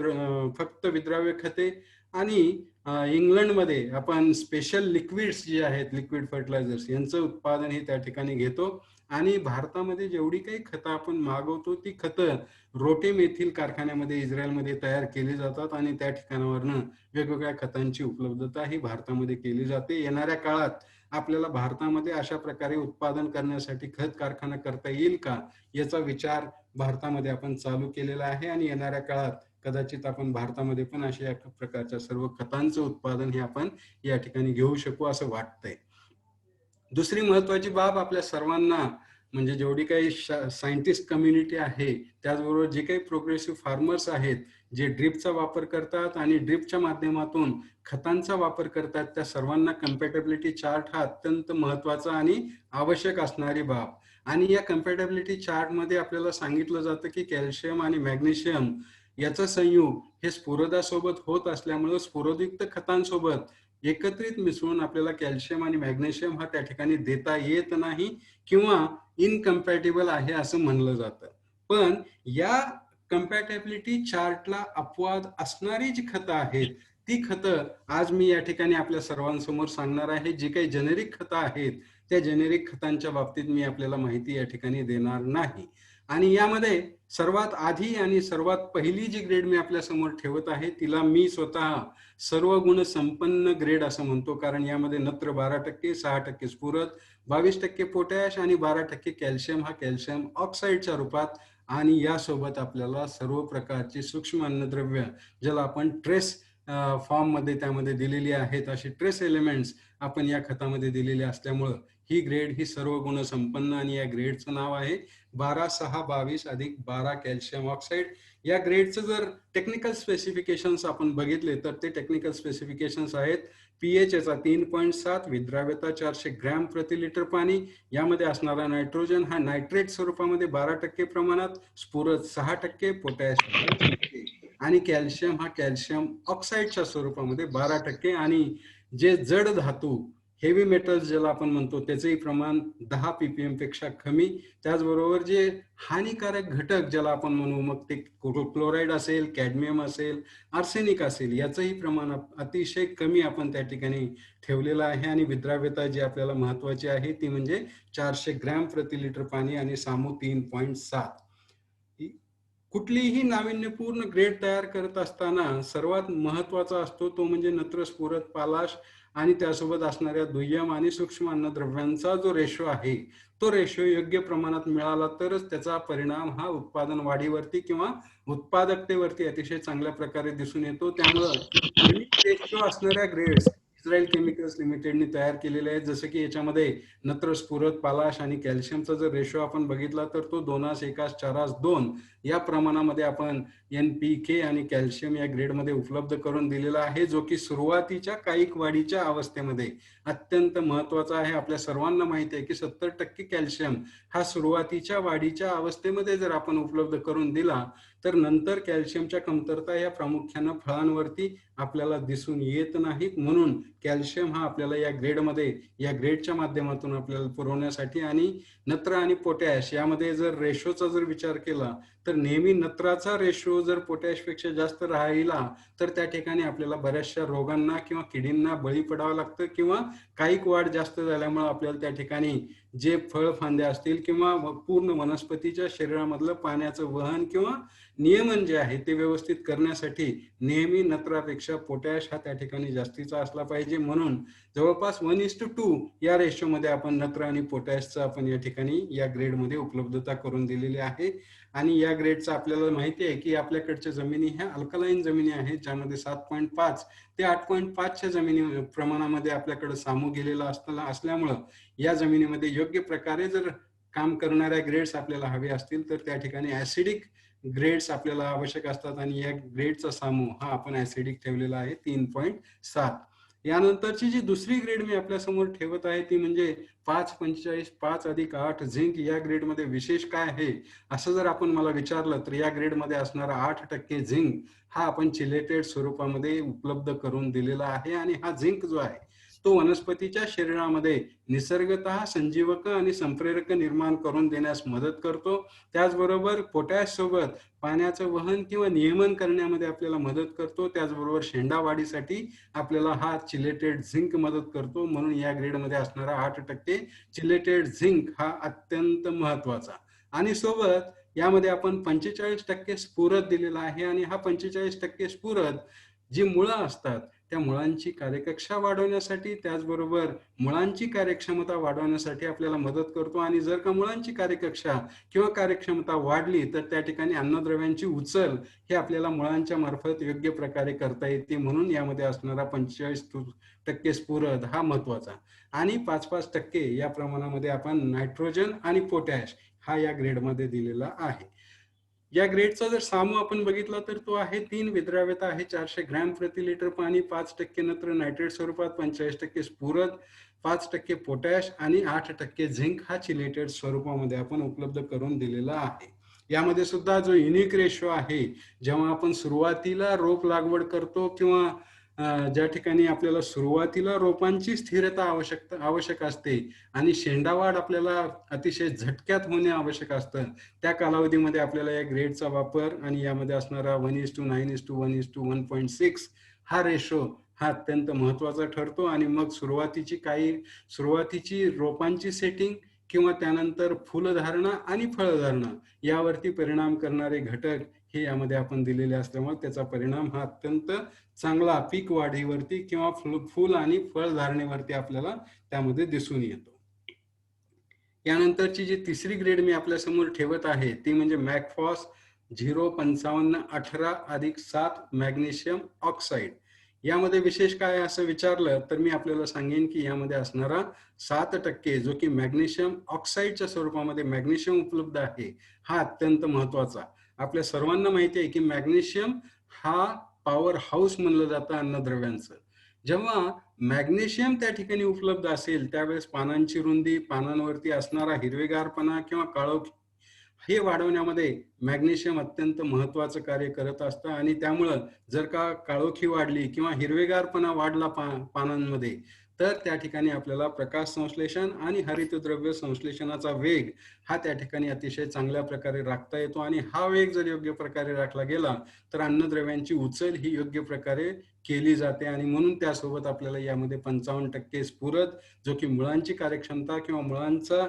फक्त विद्राव्य खते, आणि इंग्लंडमध्ये आपण स्पेशल लिक्विड्स जे आहेत, लिक्विड फर्टिलायझर्स यांचं उत्पादन हे त्या ठिकाणी घेतो. आणि भारतामध्ये जेवढी काही खतं आपण मागवतो ती खतं रोटेम येथील कारखान्यामध्ये इस्रायलमध्ये तयार केली जातात आणि त्या ठिकाणावरनं वेगवेगळ्या खतांची उपलब्धता ही भारतामध्ये केली जाते. येणाऱ्या काळात आपल्याला भारतामध्ये अशा प्रकारे उत्पादन करण्यासाठी खत कारखाना करता येईल का, याचा विचार भारतामध्ये आपण चालू केलेला आहे. आणि येणाऱ्या काळात कदाचित आपण भारतामध्ये पण अशा प्रकारच्या सर्व खतांचं उत्पादन हे आपण या ठिकाणी घेऊ शकू असं वाटतंय. दुसरी महत्वाची बाब आपल्या सर्वांना म्हणजे जेवढी काही सायंटिस्ट कम्युनिटी आहे, त्याचबरोबर जे काही प्रोग्रेसिव्ह फार्मर्स आहेत, जे ड्रिपचा वापर करतात आणि ड्रिपच्या माध्यमातून खतांचा वापर करतात, त्या सर्वांना कम्पॅटेबिलिटी चार्ट हा अत्यंत महत्वाचा आणि आवश्यक असणारी बाब. आणि या कम्पॅटेबिलिटी चार्टमध्ये आपल्याला सांगितलं जातं की कॅल्शियम आणि मॅग्नेशियम याचा संयोग हे स्फुरदासोबत होत असल्यामुळे स्फुरदयुक्त खतांसोबत एकत्रित मिसळून आपल्याला कॅल्शियम आणि मॅग्नेशियम हा त्या ठिकाणी देता येत नाही किंवा इनकम्पॅटेबल आहे असं म्हणलं जातं. पण या कम्पॅटेबिलिटी चार्टला अपवाद असणारी जी खतं आहेत ती खतं आज मी या ठिकाणी आपल्या सर्वांसमोर सांगणार आहे. जी काही जेनेरिक खतं आहेत त्या जेनेरिक खतांच्या बाबतीत मी आपल्याला माहिती या ठिकाणी देणार नाही. आणि यामध्ये सर्वात आधी आणि सर्वात पहिली जी ग्रेड मी आपल्या समोर ठेवत आहे तिला मी स्वतः सर्व गुण संपन्न ग्रेड असं म्हणतो, कारण यामध्ये नत्र 12%, 6% स्फुरद, 22% पोटॅश आणि 12% कॅल्शियम हा कॅल्शियम ऑक्साईडच्या रूपात, आणि यासोबत आपल्याला सर्व प्रकारची सूक्ष्म अन्नद्रव्य ज्याला आपण ट्रेस फॉर्म मध्ये त्यामध्ये दिलेली आहेत अशी ट्रेस एलिमेंट्स आपण या खतामध्ये दिलेले असल्यामुळं ही ग्रेड ही सर्व गुण संपन्न, आणि या ग्रेडचं नाव आहे 12-6-22 अधिक 12 कॅल्शियम ऑक्साईड. या ग्रेडचं जर टेक्निकल स्पेसिफिकेशन्स आपण बघितले तर ते टेक्निकल स्पेसिफिकेशन्स आहेत: पीएच याचा 3.7, विद्राव्यता 400 ग्रॅम प्रति लिटर पाणी, यामध्ये असणारा नायट्रोजन हा नायट्रेट स्वरूपामध्ये 12% प्रमाणात, स्फुरद 6%, पोटॅश 12%, आणि कॅल्शियम हा कॅल्शियम ऑक्साईडच्या स्वरूपामध्ये 12%, आणि जे जड धातू हेवी मेटल्स ज्याला आपण म्हणतो त्याचंही प्रमाण 10 ppm पेक्षा कमी. त्याचबरोबर जे हानिकारक घटक ज्याला आपण म्हणू, मग ते क्लोराईड असेल, कॅडमियम असेल, आर्सेनिक असेल, याचंही प्रमाण अतिशय कमी आपण त्या ठिकाणी ठेवलेलं आहे. आणि विद्राव्यता जी आपल्याला महत्वाची आहे ती म्हणजे 400 ग्रॅम प्रति लिटर पाणी आणि सामू 3.7. कुठलीही नाविन्यपूर्ण ग्रेड तयार करत असताना सर्वात महत्वाचा असतो तो म्हणजे नत्र, स्फुरद, पालाश आणि त्यासोबत असणाऱ्या दुय्यम आणि सूक्ष्म अन्नद्रव्यांचा जो रेशो आहे तो रेशो योग्य प्रमाणात मिळाला तरच त्याचा परिणाम हा उत्पादन वाढीवरती किंवा उत्पादकतेवरती अतिशय चांगल्या प्रकारे दिसून येतो. त्यामुळं रेशो असणाऱ्या ग्रेड्स इस्रायल केमिकल्स लिमिटेडने तयार केलेले आहेत. जसं की याच्यामध्ये नत्र, स्फुरद, पालाश आणि कॅल्शियमचा जर रेशो आपण बघितला तर तो 2:1:4:2 या प्रमाणामध्ये आपण NPK आणि कॅल्शियम या ग्रेडमध्ये उपलब्ध करून दिलेला आहे, जो की सुरुवातीच्या कायिक वाढीच्या अवस्थेमध्ये अत्यंत महत्वाचा आहे. आपल्या सर्वांना माहिती आहे की 70% कॅल्शियम हा सुरुवातीच्या वाढीच्या अवस्थेमध्ये जर आपण उपलब्ध करून दिला तर नंतर कॅल्शियमच्या कमतरता या प्रामुख्याने फळांवरती आपल्याला दिसून येत नाहीत. म्हणून कॅल्शियम हा आपल्याला या ग्रेडमध्ये, या ग्रेडच्या माध्यमातून आपल्याला पुरवण्यासाठी आणि नत्र आणि पोटॅश यामध्ये जर रेशोचा जर विचार केला तर नेहमी नत्राचा रेशो जर पोटॅशपेक्षा जास्त राहिला तर त्या ठिकाणी आपल्याला बऱ्याचशा रोगांना किंवा किडींना बळी पडावं लागतं किंवा कायिक वाढ जास्त झाल्यामुळे आपल्याला त्या ठिकाणी जे फळफांद्या असतील किंवा पूर्ण वनस्पतीच्या शरीरामधलं पाण्याचं वहन किंवा नियमन जे आहे ते व्यवस्थित करण्यासाठी नेहमी नत्रापेक्षा पोटॅश हा त्या ठिकाणी जास्तीचा असला पाहिजे. म्हणून जवळपास 1:2 या रेशोमध्ये आपण नत्र आणि पोटॅशचं आपण या ठिकाणी या ग्रेडमध्ये उपलब्धता करून दिलेली आहे. आणि या ग्रेडचं आपल्याला माहिती आहे की आपल्याकडच्या जमिनी ह्या अल्कलाईन जमिनी आहेत, ज्यामध्ये 7.5 ते 8.5च्या जमिनी प्रमाणामध्ये आपल्याकडे सामू गेलेला असल्यामुळं या जमिनीमध्ये योग्य प्रकारे जर काम करणाऱ्या ग्रेड्स आपल्याला हवे असतील तर त्या ठिकाणी ऍसिडिक ग्रेड्स आपल्याला आवश्यक असतात आणि या ग्रेडचा सामू हा आपण ऍसिडिक ठेवलेला आहे 3.7. यानंतरची जी दुसरी ग्रेड मी आपल्या समोर ठेवत आहे ती म्हणजे 5:45 5+8 झिंक. या ग्रेडमध्ये विशेष काय आहे असं जर आपण मला विचारलं तर या ग्रेडमध्ये असणारा 8% झिंक हा आपण चिलेटेड स्वरूपामध्ये उपलब्ध करून दिलेला आहे. आणि हा झिंक जो आहे तो वनस्पतीच्या शरीरामध्ये निसर्गतः संजीवक आणि संप्रेरक निर्माण करून देण्यास मदत करतो. त्याचबरोबर पोटॅश सोबत पाण्याचं वहन किंवा नियमन करण्यामध्ये आपल्याला मदत करतो. त्याचबरोबर शेंडा वाढीसाठी आपल्याला हा चिलेटेड झिंक मदत करतो. म्हणून या ग्रेडमध्ये असणारा 8% चिलेटेड झिंक हा अत्यंत महत्वाचा. आणि सोबत यामध्ये आपण 45% स्फुरद दिलेला आहे. आणि हा 45% स्फुरद जी मुळं असतात त्या मुळांची कार्यकक्षा वाढवण्यासाठी, त्याचबरोबर मुळांची कार्यक्षमता वाढवण्यासाठी आपल्याला मदत करतो. आणि जर का मुळांची कार्यकक्षा किंवा कार्यक्षमता वाढली तर त्या ठिकाणी अन्नद्रव्यांची उचल हे आपल्याला मुळांच्या मार्फत योग्य प्रकारे करता येते. म्हणून यामध्ये असणारा 45% स्फुरद हा महत्वाचा. आणि 5% या प्रमाणामध्ये आपण नायट्रोजन आणि पोटॅश हा या ग्रेडमध्ये दिलेला आहे. या ग्रेडचा जर सामू आपण बघितला तर तो आहे 3 विद्राव्यता आहे, 400 ग्रॅम प्रति लिटर पाणी, 5% नत्र नायट्रेट स्वरूपात, 45% स्फुरद, 5% पोटॅश आणि 8% झिंक हा चिलेटेड स्वरूपामध्ये आपण उपलब्ध करून दिलेला आहे. यामध्ये सुद्धा जो युनिक रेशो आहे, जेव्हा आपण सुरुवातीला रोप लागवड करतो किंवा ज्या ठिकाणी आपल्याला सुरुवातीला रोपांची स्थिरता आवश्यक असते आणि शेंडावाढ आपल्याला अतिशय झटक्यात होणे आवश्यक असतं, त्या कालावधीमध्ये आपल्याला या ग्रेडचा वापर आणि यामध्ये असणारा 1:9:1:1.6 हा रेशो हा अत्यंत महत्वाचा ठरतो. आणि मग सुरुवातीची रोपांची सेटिंग किंवा त्यानंतर फुलधारणा आणि फळधारणा यावरती परिणाम करणारे घटक हे यामध्ये आपण दिलेले असल्यामुळे त्याचा परिणाम हा अत्यंत चांगला पीक वाढीवरती किंवा फुल आणि फळधारणेवरती आपल्याला त्यामध्ये दिसून येतो. यानंतरची जी तिसरी ग्रेड मी आपल्या समोर ठेवत आहे ती म्हणजे मॅकफॉस 0:55:18+7 मॅग्नेशियम ऑक्साईड. यामध्ये विशेष काय असं विचारलं तर मी आपल्याला सांगेन की यामध्ये असणारा 7% जो की मॅग्नेशियम ऑक्साईडच्या स्वरूपामध्ये मॅग्नेशियम उपलब्ध आहे हा अत्यंत महत्वाचा. आपल्या सर्वांना माहिती आहे की मॅग्नेशियम हा पॉवर हाऊस म्हणलं जातं अन्नद्रव्यांचं. जेव्हा मॅग्नेशियम त्या ठिकाणी उपलब्ध असेल त्यावेळेस पानांची रुंदी, पानांवरती असणारा हिरवेगारपणा किंवा काळोख हे वाढवण्यामध्ये मॅग्नेशियम अत्यंत महत्वाचं कार्य करत असतं. आणि त्यामुळं जर का काळोखी वाढली किंवा हिरवेगारपणा वाढला पानांमध्ये तर त्या ठिकाणी आपल्याला प्रकाश संश्लेषण आणि हरितद्रव्य संश्लेषणाचा वेग हा त्या ठिकाणी अतिशय चांगल्या प्रकारे राखता येतो. आणि हा वेग जर योग्य प्रकारे राखला गेला तर अन्नद्रव्यांची उचल ही योग्य प्रकारे केली जाते. आणि म्हणून त्यासोबत आपल्याला यामध्ये 55% स्फुरद जो की मुळांची कार्यक्षमता किंवा मुळांचा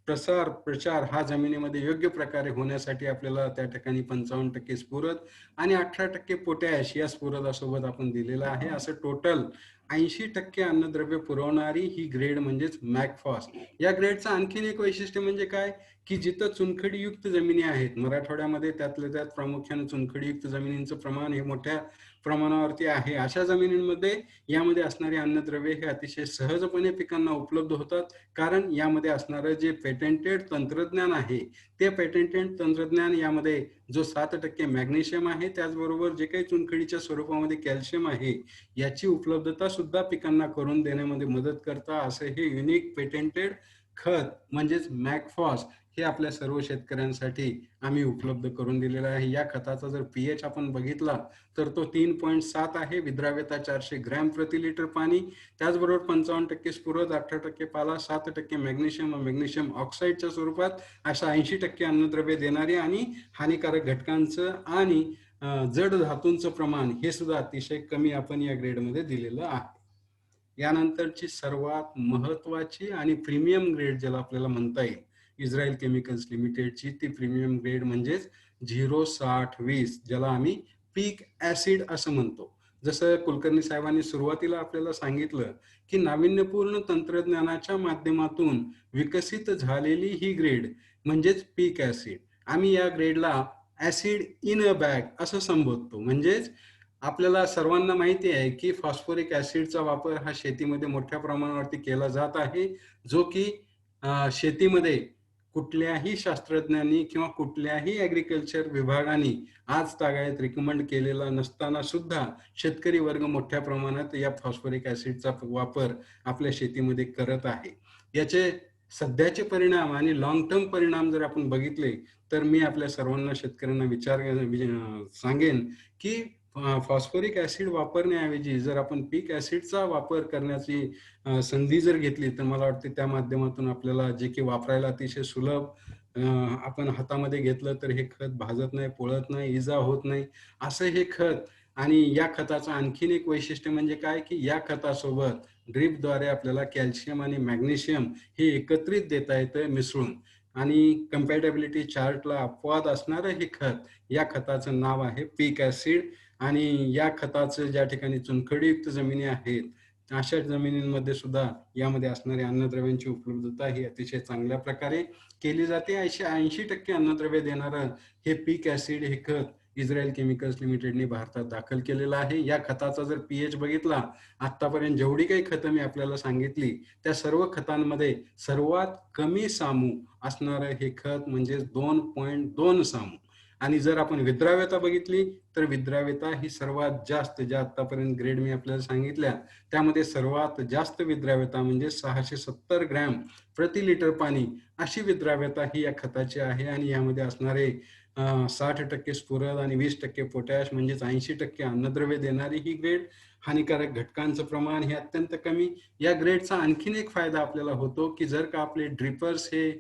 प्रचार हा जमिनीमध्ये योग्य प्रकारे होण्यासाठी आपल्याला त्या ठिकाणी 55% स्फुरद आणि 18% पोटॅश या स्फुरदासोबत आपण दिलेला आहे. असं टोटल 80% अन्नद्रव्य पुरवणारी ही ग्रेड म्हणजेच मॅकफॉस. या ग्रेडचं आणखीन एक वैशिष्ट्य म्हणजे काय की जिथं चुनखडीयुक्त जमिनी आहेत, मराठवाड्यामध्ये त्यातल्या त्यात प्रामुख्याने चुनखडीयुक्त जमिनींचं प्रमाण हे मोठ्या प्रमाणावरती आहे अशा जमिनींमध्ये यामध्ये असणारी अन्नद्रव्ये हे अतिशय सहजपणे पिकांना उपलब्ध होतात, कारण यामध्ये असणारं जे पेटेंटेड तंत्रज्ञान आहे ते पेटेंटेड तंत्रज्ञान यामध्ये जो 7% मॅग्नेशियम आहे, त्याचबरोबर जे काही चुनखडीच्या स्वरूपामध्ये कॅल्शियम आहे याची उपलब्धता सुद्धा पिकांना करून देण्यामध्ये मदत करता असं हे युनिक पेटेंटेड खत म्हणजेच मॅगफॉस हे आपल्या सर्व शेतकऱ्यांसाठी आम्ही उपलब्ध करून दिलेलं आहे. या खताचा जर पीएच आपण बघितला तर तो 3.7 आहे, विद्राव्यता 400 ग्रॅम प्रति लिटर पाणी, त्याचबरोबर 55% स्फुरद, 18% पाला, 7% मॅग्नेशियम व मॅग्नेशियम ऑक्साईडच्या स्वरूपात अशा 80% अन्नद्रव्ये देणारी आणि हानिकारक घटकांचं आणि जड धातूंचं प्रमाण हे सुद्धा अतिशय कमी आपण या ग्रेडमध्ये दिलेलं आहे. यानंतरची सर्वात महत्वाची आणि प्रीमियम ग्रेड ज्याला आपल्याला म्हणता येईल इस्रायल केमिकल्स लिमिटेडची ती प्रीमियम ग्रेड म्हणजेच 06020 ज्याला आम्ही पीक ऍसिड असं म्हणतो. जसं कुलकर्णी साहेबांनी सुरुवातीला आपल्याला सांगितलं की नाविन्यपूर्ण तंत्रज्ञानाच्या माध्यमातून विकसित झालेली ही ग्रेड म्हणजेच पीक ऍसिड. आम्ही या ग्रेडला ऍसिड इन अ बॅग असं संबोधतो. म्हणजेच आपल्याला सर्वांना माहिती आहे की फॉस्फोरिक ऍसिडचा वापर हा शेतीमध्ये मोठ्या प्रमाणावरती केला जात आहे, जो की शेतीमध्ये कुठल्याही शास्त्रज्ञांनी किंवा कुठल्याही ऍग्रिकल्चर विभागाने आज तागायत रिकमेंड केलेला नसताना सुद्धा शेतकरी वर्ग मोठ्या प्रमाणात या फॉस्फोरिक ऍसिडचा वापर आपल्या शेतीमध्ये करत आहे. याचे सध्याचे परिणाम आणि लॉंग टर्म परिणाम जर आपण बघितले तर मी आपल्या सर्वांना शेतकऱ्यांना सांगेन की फॉस्फोरिक ऍसिड वापरण्याऐवजी जर आपण पीक ऍसिडचा वापर करण्याची संधी जर घेतली तर मला वाटते त्या माध्यमातून आपल्याला जे की वापरायला अतिशय सुलभ, आपण हातामध्ये घेतलं तर हे खत भाजत नाही, पोळत नाही, इजा होत नाही असं हे खत. आणि या खताचं आणखीन एक वैशिष्ट्य म्हणजे काय की या खतासोबत ड्रीपद्वारे आपल्याला कॅल्शियम आणि मॅग्नेशियम हे एकत्रित देता येतं मिसळून. आणि कम्पॅटेबिलिटी चार्टला अपवाद असणारं हे खत, या खताचं नाव आहे पीक ऍसिड. आणि या खताचं ज्या ठिकाणी चुनखडीयुक्त जमिनी आहेत अशा जमिनींमध्ये सुद्धा यामध्ये असणारी अन्नद्रव्यांची उपलब्धता ही अतिशय चांगल्या प्रकारे केली जाते. 80% अन्नद्रव्य देणारं हे पीक ऍसिड हे खत इस्रायल केमिकल्स लिमिटेडने भारतात दाखल केलेलं आहे. या खताचा जर पीएच बघितला, आतापर्यंत जेवढी काही खतं मी आपल्याला सांगितली त्या सर्व खतांमध्ये सर्वात कमी सामू असणारं हे खत म्हणजे 2.2 सामू. आणि जर आपण विद्राव्यता बघितली तर विद्राव्यता ही सर्वात जास्त, ज्या आतापर्यंत ग्रेड मी आपल्याला सांगितल्या त्यामध्ये सर्वात जास्त विद्राव्यता म्हणजे 670 ग्रॅम प्रति लिटर पाणी अशी विद्राव्यता ही या खताची आहे. आणि यामध्ये असणारे 60% स्फुरद आणि 20% पोटॅश म्हणजेच 80% अन्नद्रव्य देणारी ही ग्रेड. हानिकारक घटकांचं प्रमाण हे अत्यंत कमी. या ग्रेडचा आणखीन एक फायदा आपल्याला होतो की जर का आपले ड्रिपर्स हे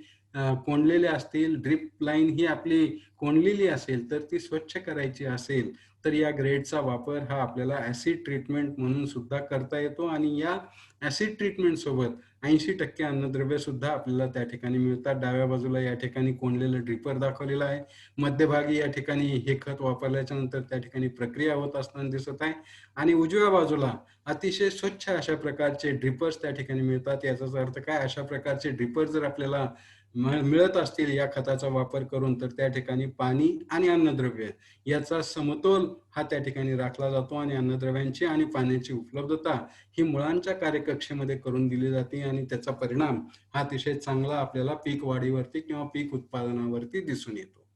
कोंडलेले असतील, ड्रिप लाईन ही आपली कोंडलेली असेल तर ती स्वच्छ करायची असेल तर या ग्रेडचा वापर हा आपल्याला ऍसिड ट्रीटमेंट म्हणून सुद्धा करता येतो. आणि या ऍसिड ट्रीटमेंट सोबत 80% अन्नद्रव्य सुद्धा आपल्याला त्या ठिकाणी मिळतात. डाव्या बाजूला या ठिकाणी कोंडलेलं ड्रिपर दाखवलेलं आहे. मध्यभागी या ठिकाणी हे खत वापरल्याच्या नंतर त्या ठिकाणी प्रक्रिया होत असताना दिसत आहे. आणि उजव्या बाजूला अतिशय स्वच्छ अशा प्रकारचे ड्रिपर्स त्या ठिकाणी मिळतात. याचाच अर्थ काय, अशा प्रकारचे ड्रिपर जर आपल्याला मिळत असतील या खताचा वापर करून तर त्या ठिकाणी पाणी आणि अन्नद्रव्य याचा समतोल हा त्या ठिकाणी राखला जातो आणि अन्नद्रव्यांची आणि पाण्याची उपलब्धता ही मुळांच्या कार्यकक्षेमध्ये करून दिली जाते आणि त्याचा परिणाम हा अतिशय चांगला आपल्याला पीक वाढीवरती किंवा पीक उत्पादनावरती दिसून येतो.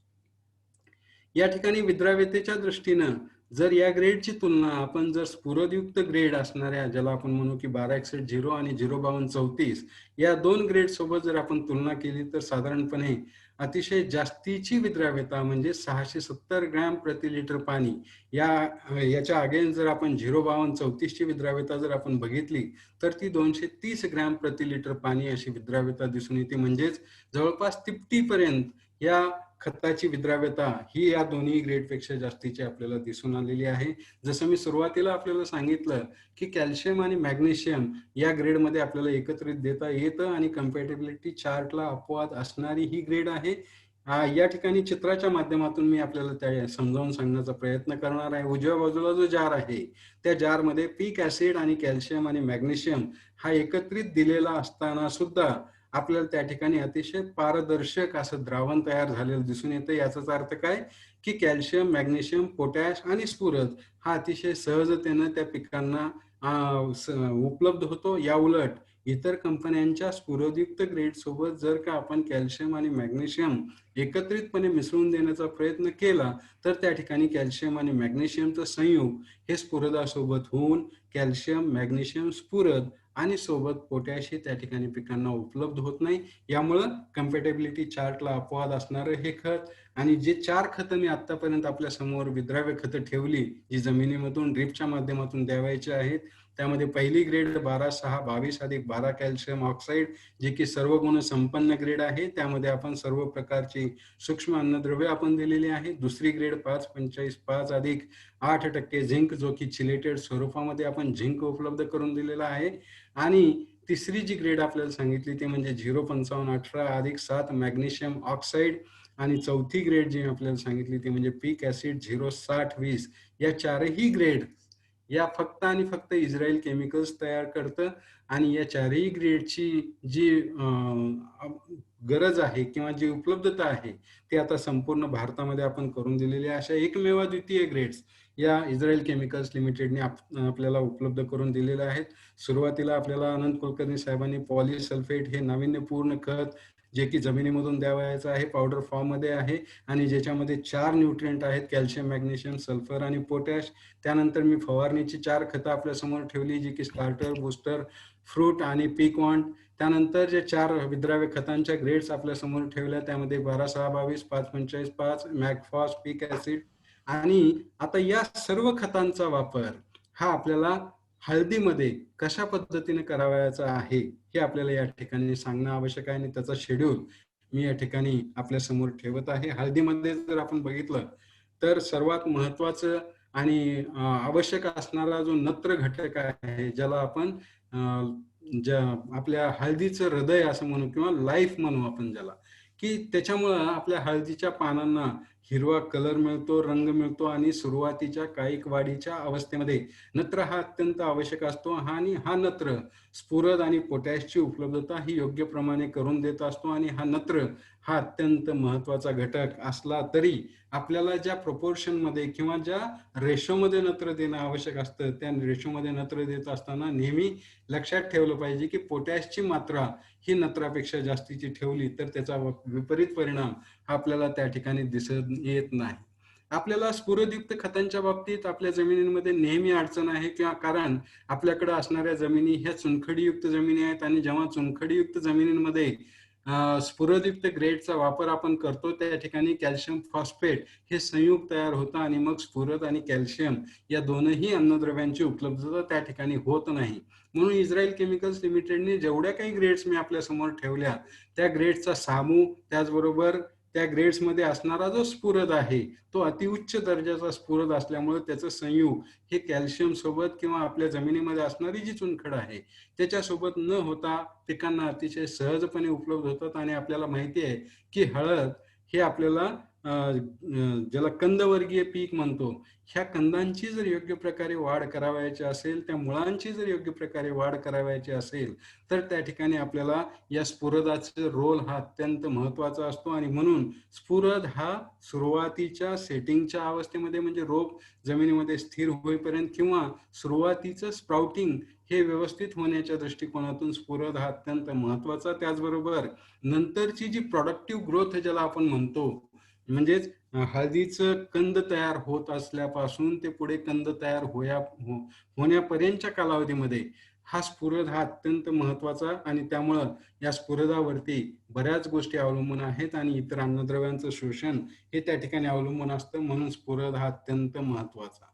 या ठिकाणी विद्राव्यतेच्या दृष्टीनं जर या ग्रेडची तुलना आपण जर स्फुरदयुक्त ग्रेड असणाऱ्या ज्याला आपण म्हणू की 1261 आणि 05234 या दोन ग्रेड सोबत जर आपण तुलना केली तर साधारणपणे अतिशय जास्तीची विद्राव्यता म्हणजे 670 ग्रॅम प्रति लिटर पाणी याच्या अगेन्स्ट जर आपण 05234 ची विद्राव्यता जर आपण बघितली तर ती 230 ग्रॅम प्रति लिटर पाणी अशी विद्राव्यता दिसून येते. म्हणजेच जवळपास तिपटीपर्यंत या खताची विद्राव्यता ही या दोन्ही ग्रेडपेक्षा जास्तीची आपल्याला दिसून आलेली आहे. जसं मी सुरुवातीला आपल्याला सांगितलं की कॅल्शियम आणि मॅग्नेशियम या ग्रेडमध्ये आपल्याला एकत्रित देता येतं आणि कम्पॅटेबिलिटी चार्टला अपवाद असणारी ही ग्रेड आहे. या ठिकाणी चित्राच्या माध्यमातून मी आपल्याला त्या समजावून सांगण्याचा प्रयत्न करणार आहे. उजव्या बाजूला जो जार आहे त्या जारमध्ये पीक ऍसिड आणि कॅल्शियम आणि मॅग्नेशियम हा एकत्रित दिलेला असताना सुद्धा आपल्याला त्या ठिकाणी अतिशय पारदर्शक असं द्रावण तयार झालेलं दिसून येतं. याचाच अर्थ काय की कॅल्शियम, मॅग्नेशियम, पोटॅश आणि स्फुरद हा अतिशय सहजतेनं त्या पिकांना उपलब्ध होतो. या उलट इतर कंपन्यांच्या स्फुरदयुक्त ग्रेड सोबत जर का आपण कॅल्शियम आणि मॅग्नेशियम एकत्रितपणे मिसळून देण्याचा प्रयत्न केला तर त्या ठिकाणी कॅल्शियम आणि मॅग्नेशियमचं संयुग हे स्फुरदासोबत होऊन कॅल्शियम, मॅग्नेशियम, स्फुरद आणि सोबत पोटॅश हे त्या ठिकाणी पिकांना उपलब्ध होत नाही. यामुळं कम्पॅटेबिलिटी चार्टला अपवाद असणारं हे खत आणि जे 4 खतं मी आतापर्यंत आपल्या समोर विद्राव्य खतं ठेवली जी जमिनीमधून ड्रिपच्या माध्यमातून द्यावायची आहेत, त्यामध्ये पहिली ग्रेड 12-6-22+12 कॅल्शियम ऑक्साईड जे की सर्व गुण संपन्न ग्रेड आहे. त्यामध्ये आपण सर्व प्रकारची सूक्ष्म अन्नद्रव्य आपण दिलेली आहे. दुसरी ग्रेड 5-45+5+8% झिंक जो की चिलेटेड स्वरूपामध्ये आपण झिंक उपलब्ध करून दिलेला आहे. आणि तिसरी जी ग्रेड आपल्याला सांगितली ते म्हणजे 0.55-18+7 मॅग्नेशियम ऑक्साईड आणि चौथी ग्रेड जी आपल्याला सांगितली ती म्हणजे पीक ऍसिड 0.60-20. या चारही ग्रेड या फक्त आणि फक्त इस्रायल केमिकल्स तयार करतं आणि या चारही ग्रेडची जी गरज आहे किंवा जी उपलब्धता आहे ती आता संपूर्ण भारतामध्ये आपण करून दिलेली आहे. अशा एकमेव द्वितीय ग्रेड्स या इस्रायल केमिकल्स लिमिटेडने आपल्याला उपलब्ध करून दिलेले आहेत. सुरुवातीला आपल्याला अनंत कुलकर्णी साहेबांनी पॉलीसल्फेट हे नाविन्यपूर्ण खत जे की जमिनीमधून द्यावयाचं आहे, पावडर फॉर्ममध्ये आहे आणि ज्याच्यामध्ये 4 न्यूट्रिएंट आहेत कॅल्शियम, मॅग्नेशियम, सल्फर आणि पोटॅश. त्यानंतर मी फवारणीची 4 खतं आपल्या समोर ठेवली जी की स्टार्टर, बूस्टर, फ्रूट आणि पीक वॉन्ट. त्यानंतर जे 4 विद्राव्य खतांच्या ग्रेड्स आपल्या समोर ठेवल्या त्यामध्ये 12-6-22, 5-45-5 मॅगफॉस, पीक ऍसिड. आणि आता या सर्व खतांचा वापर हा आपल्याला हळदीमध्ये कशा पद्धतीने करावयाचा आहे हे आपल्याला या ठिकाणी सांगणं आवश्यक आहे आणि त्याचा शेड्यूल मी या ठिकाणी आपल्या समोर ठेवत आहे. हळदीमध्ये जर आपण बघितलं तर सर्वात महत्वाचं आणि आवश्यक असणारा जो नत्र घटक आहे ज्याला आपण ज्या आपल्या हळदीचं हृदय असं म्हणू किंवा लाईफ म्हणू आपण ज्याला, की त्याच्यामुळं आपल्या हळदीच्या पानांना हिरवा कलर मिळतो, रंग मिळतो आणि सुरुवातीच्या कायिक वाढीच्या अवस्थेमध्ये नत्र हा अत्यंत आवश्यक असतो. आणि हा नत्र स्फुरद आणि पोटॅशची उपलब्धता ही योग्य प्रमाणे करून देत असतो आणि हा नत्र हा अत्यंत महत्वाचा घटक असला तरी आपल्याला ज्या प्रपोर्शनमध्ये किंवा ज्या रेशोमध्ये नत्र देणं आवश्यक असतं त्या रेशोमध्ये नत्र देत असताना नेहमी लक्षात ठेवलं पाहिजे की पोटॅशची मात्रा ही नत्रापेक्षा जास्तीची ठेवली तर त्याचा विपरीत परिणाम आपल्याला त्या ठिकाणी दिसत येत नाही. आपल्याला स्फुरदयुक्त खतांच्या बाबतीत आपल्या जमिनीमध्ये नेहमी अडचण आहे किंवा कारण आपल्याकडे असणाऱ्या जमिनी ह्या चुनखडीयुक्त जमिनी आहेत आणि जेव्हा चुनखडीयुक्त जमिनींमध्ये स्फुरदयुक्त ग्रेडचा वापर आपण करतो त्या ठिकाणी कॅल्शियम फॉस्फेट हे संयुग तयार होतं आणि मग स्फुरद आणि कॅल्शियम या दोनही अन्नद्रव्यांची उपलब्धता त्या ठिकाणी होत नाही. म्हणून इस्रायल केमिकल्स लिमिटेडने जेवढ्या काही ग्रेड्स मी आपल्या समोर ठेवल्या त्या ग्रेडचा सामू त्याचबरोबर त्या ग्रेड्समध्ये असणारा जो स्फुरद आहे तो अतिउच्च दर्जाचा स्फुरद असल्यामुळे त्याचं संयुग हे कॅल्शियम सोबत किंवा आपल्या जमिनीमध्ये असणारी जी चुनखड आहे त्याच्यासोबत न होता पिकांना अतिशय सहजपणे उपलब्ध होतात. आणि आपल्याला माहिती आहे की हळद हे आपल्याला ज्याला कंदवर्गीय पीक म्हणतो ह्या कंदांची जर योग्य प्रकारे वाढ करावयाची असेल, त्या मुळांची जर योग्य प्रकारे वाढ करावयाची असेल तर त्या ठिकाणी आपल्याला या स्फुरदाचा रोल हा अत्यंत महत्वाचा असतो. आणि म्हणून स्फुरद हा सुरुवातीच्या सेटिंगच्या अवस्थेमध्ये म्हणजे रोप जमिनीमध्ये स्थिर होईपर्यंत किंवा सुरुवातीचं स्प्राउटिंग हे व्यवस्थित होण्याच्या दृष्टिकोनातून स्फुरद हा अत्यंत महत्वाचा. त्याचबरोबर नंतरची जी प्रोडक्टिव्ह ग्रोथ ज्याला आपण म्हणतो म्हणजेच हळदीचं कंद तयार होत असल्यापासून ते पुढे कंद तयार होण्यापर्यंतच्या कालावधीमध्ये हा स्फुरद हा अत्यंत महत्वाचा आणि त्यामुळं या स्फुरदावरती बऱ्याच गोष्टी अवलंबून आहेत आणि इतर अन्नद्रव्यांचं शोषण हे त्या ठिकाणी अवलंबून असतं. म्हणून स्फुरद हा अत्यंत महत्वाचा.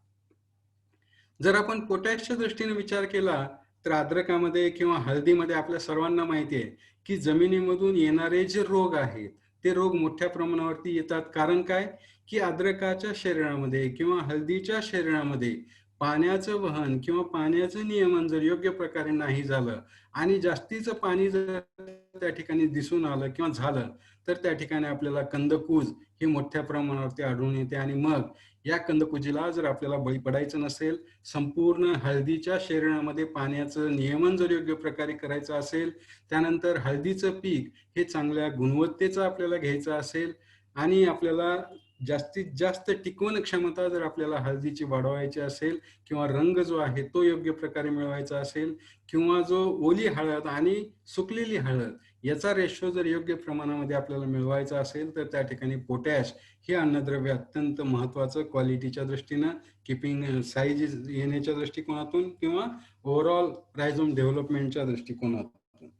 जर आपण पोटॅशच्या दृष्टीने विचार केला तर अद्रकामध्ये किंवा हळदीमध्ये आपल्या सर्वांना माहिती आहे की जमिनीमधून येणारे जे रोग आहेत ते रोग मोठ्या प्रमाणावरती येतात. कारण काय की अद्रकाच्या शरीरामध्ये किंवा हळदीच्या शरीरामध्ये पाण्याचं वहन किंवा पाण्याचं नियमन जर योग्य प्रकारे नाही झालं आणि जास्तीचं पाणी जर त्या ठिकाणी दिसून आलं किंवा झालं, तर त्या ठिकाणी आपल्याला कंदकूज ही मोठ्या प्रमाणावरती आढळून येते. आणि मग या कंदकुजीला जर आपल्याला बळी पडायचं नसेल, संपूर्ण हळदीच्या शरीरामध्ये पाण्याचं नियमन जर योग्य प्रकारे करायचं असेल, त्यानंतर हळदीचं पीक हे चांगल्या गुणवत्तेचं आपल्याला घ्यायचं असेल आणि आपल्याला जास्तीत जास्त टिकवण क्षमता जर आपल्याला हळदीची वाढवायची असेल किंवा रंग जो आहे तो योग्य प्रकारे मिळवायचा असेल किंवा जो ओली हळद आणि सुकलेली हळद याचा रेशो जर योग्य प्रमाणामध्ये आपल्याला मिळवायचा असेल, तर त्या ठिकाणी पोटॅश हे अन्नद्रव्य अत्यंत महत्वाचं क्वालिटीच्या दृष्टीनं, किपिंग साईज येण्याच्या दृष्टिकोनातून किंवा ओव्हरऑल रायझोम डेव्हलपमेंटच्या दृष्टिकोनातून.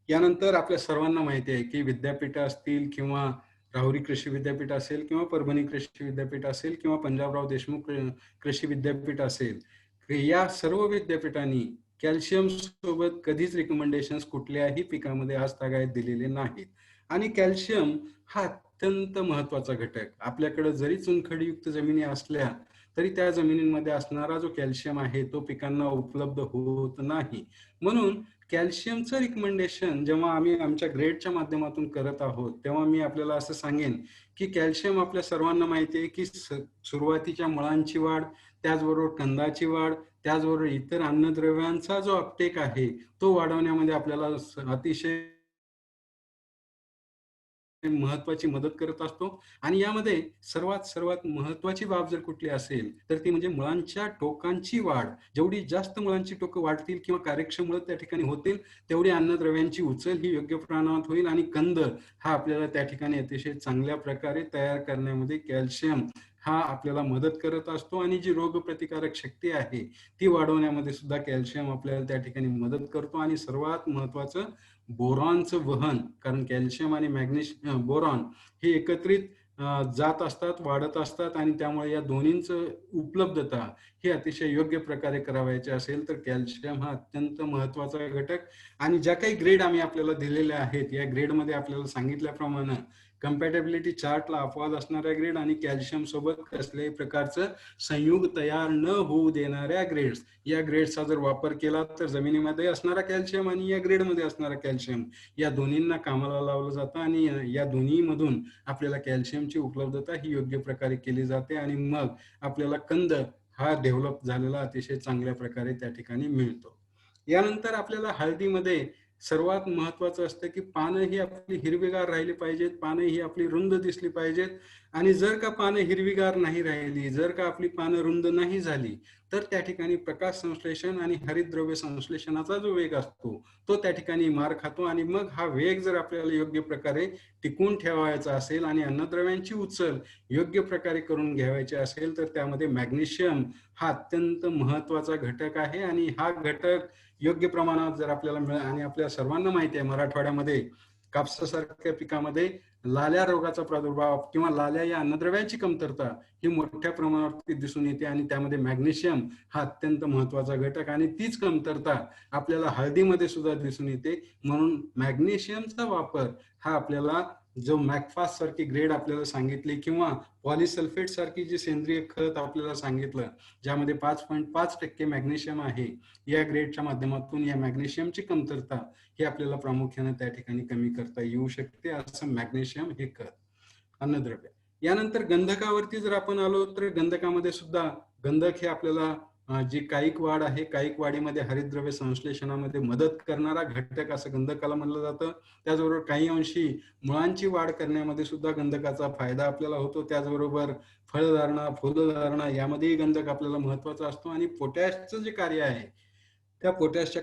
यानंतर आपल्या सर्वांना माहिती आहे की विद्यापीठ असतील किंवा राहुरी कृषी विद्यापीठ असेल किंवा परभणी कृषी विद्यापीठ असेल किंवा पंजाबराव देशमुख कृषी विद्यापीठ असेल, या सर्व विद्यापीठांनी कॅल्शियम सोबत कधीच रिकमेंडेशन्स कुठल्याही पिकामध्ये आजतागायत दिलेले नाहीत. आणि कॅल्शियम हा अत्यंत महत्वाचा घटक. आपल्याकडे जरी चुनखडीयुक्त जमिनी असल्या तरी त्या जमिनींमध्ये असणारा जो कॅल्शियम आहे तो पिकांना उपलब्ध होत नाही. म्हणून कॅल्शियमचं रिकमेंडेशन जेव्हा आम्ही आमच्या ग्रेडच्या माध्यमातून करत आहोत, तेव्हा मी आपल्याला असं सांगेन की कॅल्शियम आपल्या सर्वांना माहिती आहे की सुरुवातीच्या मुळांची वाढ, त्याचबरोबर कंदाची वाढ, त्याचबरोबर इतर अन्नद्रव्यांचा जो अपटेक आहे तो वाढवण्यामध्ये आपल्याला अतिशय महत्वाची मदत करत असतो. आणि यामध्ये सर्वात महत्वाची बाब जर कुठली असेल तर ती म्हणजे मुळांच्या टोकांची वाढ. जेवढी जास्त मुळांची टोकं वाढतील किंवा कार्यक्षम मुळं त्या ठिकाणी होतील, तेवढी अन्नद्रव्यांची उचल ही योग्य प्रमाणात होईल आणि कंद हा आपल्याला त्या ठिकाणी अतिशय चांगल्या प्रकारे तयार करण्यामध्ये कॅल्शियम हा आपल्याला मदत करत असतो. आणि जी रोगप्रतिकारक शक्ती आहे ती वाढवण्यामध्ये सुद्धा कॅल्शियम आपल्याला त्या ठिकाणी मदत करतो. आणि सर्वात महत्वाचं बोरॉनचं वहन, कारण कॅल्शियम आणि मॅग्नेशियम बोरॉन हे एकत्रित जात असतात, वाढत असतात आणि त्यामुळे या दोन्हींचं उपलब्धता ही अतिशय योग्य प्रकारे करावायची असेल तर कॅल्शियम हा अत्यंत महत्वाचा घटक. आणि ज्या काही ग्रेड आम्ही आपल्याला दिलेल्या आहेत, या ग्रेडमध्ये आपल्याला सांगितल्याप्रमाणे कम्पॅटेबिलिटी चार्टला अपवाद असणाऱ्या ग्रेड आणि कॅल्शियम सोबत कसल्याही प्रकारचं संयुग तयार न होऊ देणाऱ्या ग्रेड्स, या ग्रेडचा जर वापर केला तर जमिनीमध्ये असणारा कॅल्शियम आणि या ग्रेडमध्ये असणारा कॅल्शियम या दोन्हींना कामाला लावलं जातं आणि या दोन्हीमधून आपल्याला कॅल्शियमची उपलब्धता ही योग्य प्रकारे केली जाते. आणि मग आपल्याला कंद हा डेव्हलप झालेला अतिशय चांगल्या प्रकारे त्या ठिकाणी मिळतो. यानंतर आपल्याला हळदीमध्ये सर्वात महत्वाचं असतं की पानं ही आपली हिरवीगार राहिली पाहिजेत, पानं ही आपली रुंद दिसली पाहिजेत. आणि जर का पानं हिरवीगार नाही राहिली, जर का आपली पानं रुंद नाही झाली, तर त्या ठिकाणी प्रकाश संश्लेषण आणि हरितद्रव्य संश्लेषणाचा जो वेग असतो तो त्या ठिकाणी मार खातो. आणि मग हा वेग जर आपल्याला योग्य प्रकारे टिकून ठेवायचा असेल आणि अन्नद्रव्यांची उचल योग्य प्रकारे करून घ्यावायची असेल तर त्यामध्ये मॅग्नेशियम हा अत्यंत महत्वाचा घटक आहे. आणि हा घटक योग्य प्रमाणात जर आपल्याला मिळाला, आणि आपल्या सर्वांना माहिती आहे मराठवाड्यामध्ये कापसासारख्या पिकामध्ये लाल्या रोगाचा प्रादुर्भाव किंवा लाल्या या अन्नद्रव्याची कमतरता ही मोठ्या प्रमाणावरती दिसून येते. आणि त्यामध्ये मॅग्नेशियम हा अत्यंत महत्वाचा घटक आणि तीच कमतरता आपल्याला हळदीमध्ये सुद्धा दिसून येते. म्हणून मॅग्नेशियमचा वापर हा आपल्याला जो मॅकफास सारखी ग्रेड आपल्याला सांगितली किंवा पॉलिसल्फेट सारखी जी सेंद्रिय खत आपल्याला सांगितलं, ज्यामध्ये 5.5% मॅग्नेशियम आहे, या ग्रेडच्या माध्यमातून या मॅग्नेशियमची कमतरता हे आपल्याला प्रामुख्याने त्या ठिकाणी कमी करता येऊ शकते. असं मॅग्नेशियम हे खत अन्नद्रव्य. यानंतर गंधकावरती जर आपण आलो तर गंधकामध्ये सुद्धा गंधक हे आपल्याला जी कायिक वाढ आहे, कायिक वाढीमध्ये हरितद्रव्य संश्लेषणामध्ये मदत करणारा घटक असं गंधकाला म्हणलं जातं. त्याचबरोबर काही अंशी मुळांची वाढ करण्यामध्ये सुद्धा गंधकाचा फायदा आपल्याला होतो. त्याचबरोबर फळधारणा, फुलधारणा यामध्येही गंधक आपल्याला महत्वाचा असतो. आणि पोटॅशचं जे कार्य आहे त्या पोटॅशच्या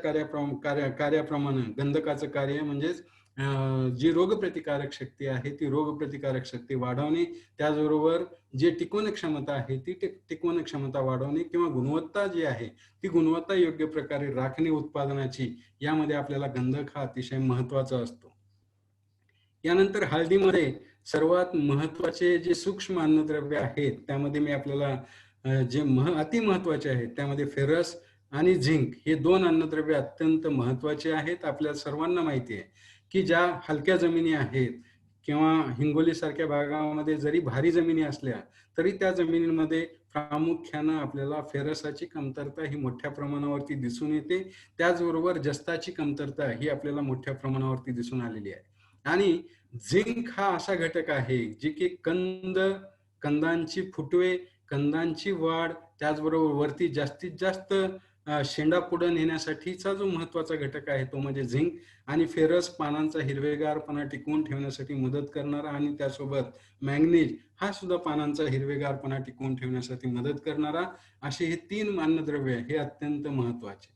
कार्याप्रमाणे गंधकाचं कार्य म्हणजेच जी रोगप्रतिकारक शक्ती आहे ती रोगप्रतिकारक शक्ती वाढवणे, त्याचबरोबर जे टिकवण क्षमता आहे ती टिकवण क्षमता वाढवणे किंवा गुणवत्ता जी आहे ती गुणवत्ता योग्य प्रकारे राखणे उत्पादनाची, यामध्ये आपल्याला गंधक हा अतिशय महत्वाचा असतो. यानंतर हळदीमध्ये सर्वात महत्वाचे जे सूक्ष्म अन्नद्रव्य आहेत त्यामध्ये मी आपल्याला जे अति महत्वाचे आहेत त्यामध्ये फेरस आणि झिंक हे 2 अन्नद्रव्य अत्यंत महत्वाचे आहेत. आपल्या सर्वांना माहिती आहे की ज्या हलक्या जमिनी आहेत किंवा हिंगोली सारख्या भागामध्ये जरी भारी जमिनी असल्या तरी त्या जमिनींमध्ये प्रामुख्यानं आपल्याला फेरसाची कमतरता ही मोठ्या प्रमाणावरती दिसून येते. त्याचबरोबर जस्ताची कमतरता ही आपल्याला मोठ्या प्रमाणावरती दिसून आलेली आहे. आणि झिंक हा असा घटक आहे जे की कंदांची फुटवे, कंदांची वाढ, त्याचबरोबर वरती जास्तीत जास्त शेंडा पुढे नेण्यासाठीचा जो महत्वाचा घटक आहे तो म्हणजे झिंक. आणि फेरस पानांचा हिरवेगारपणा टिकवून ठेवण्यासाठी मदत करणारा, आणि त्यासोबत मॅंगनीज हा सुद्धा पानांचा हिरवेगारपणा टिकवून ठेवण्यासाठी मदत करणारा, असे हे 3 अन्नद्रव्य हे अत्यंत महत्वाचे.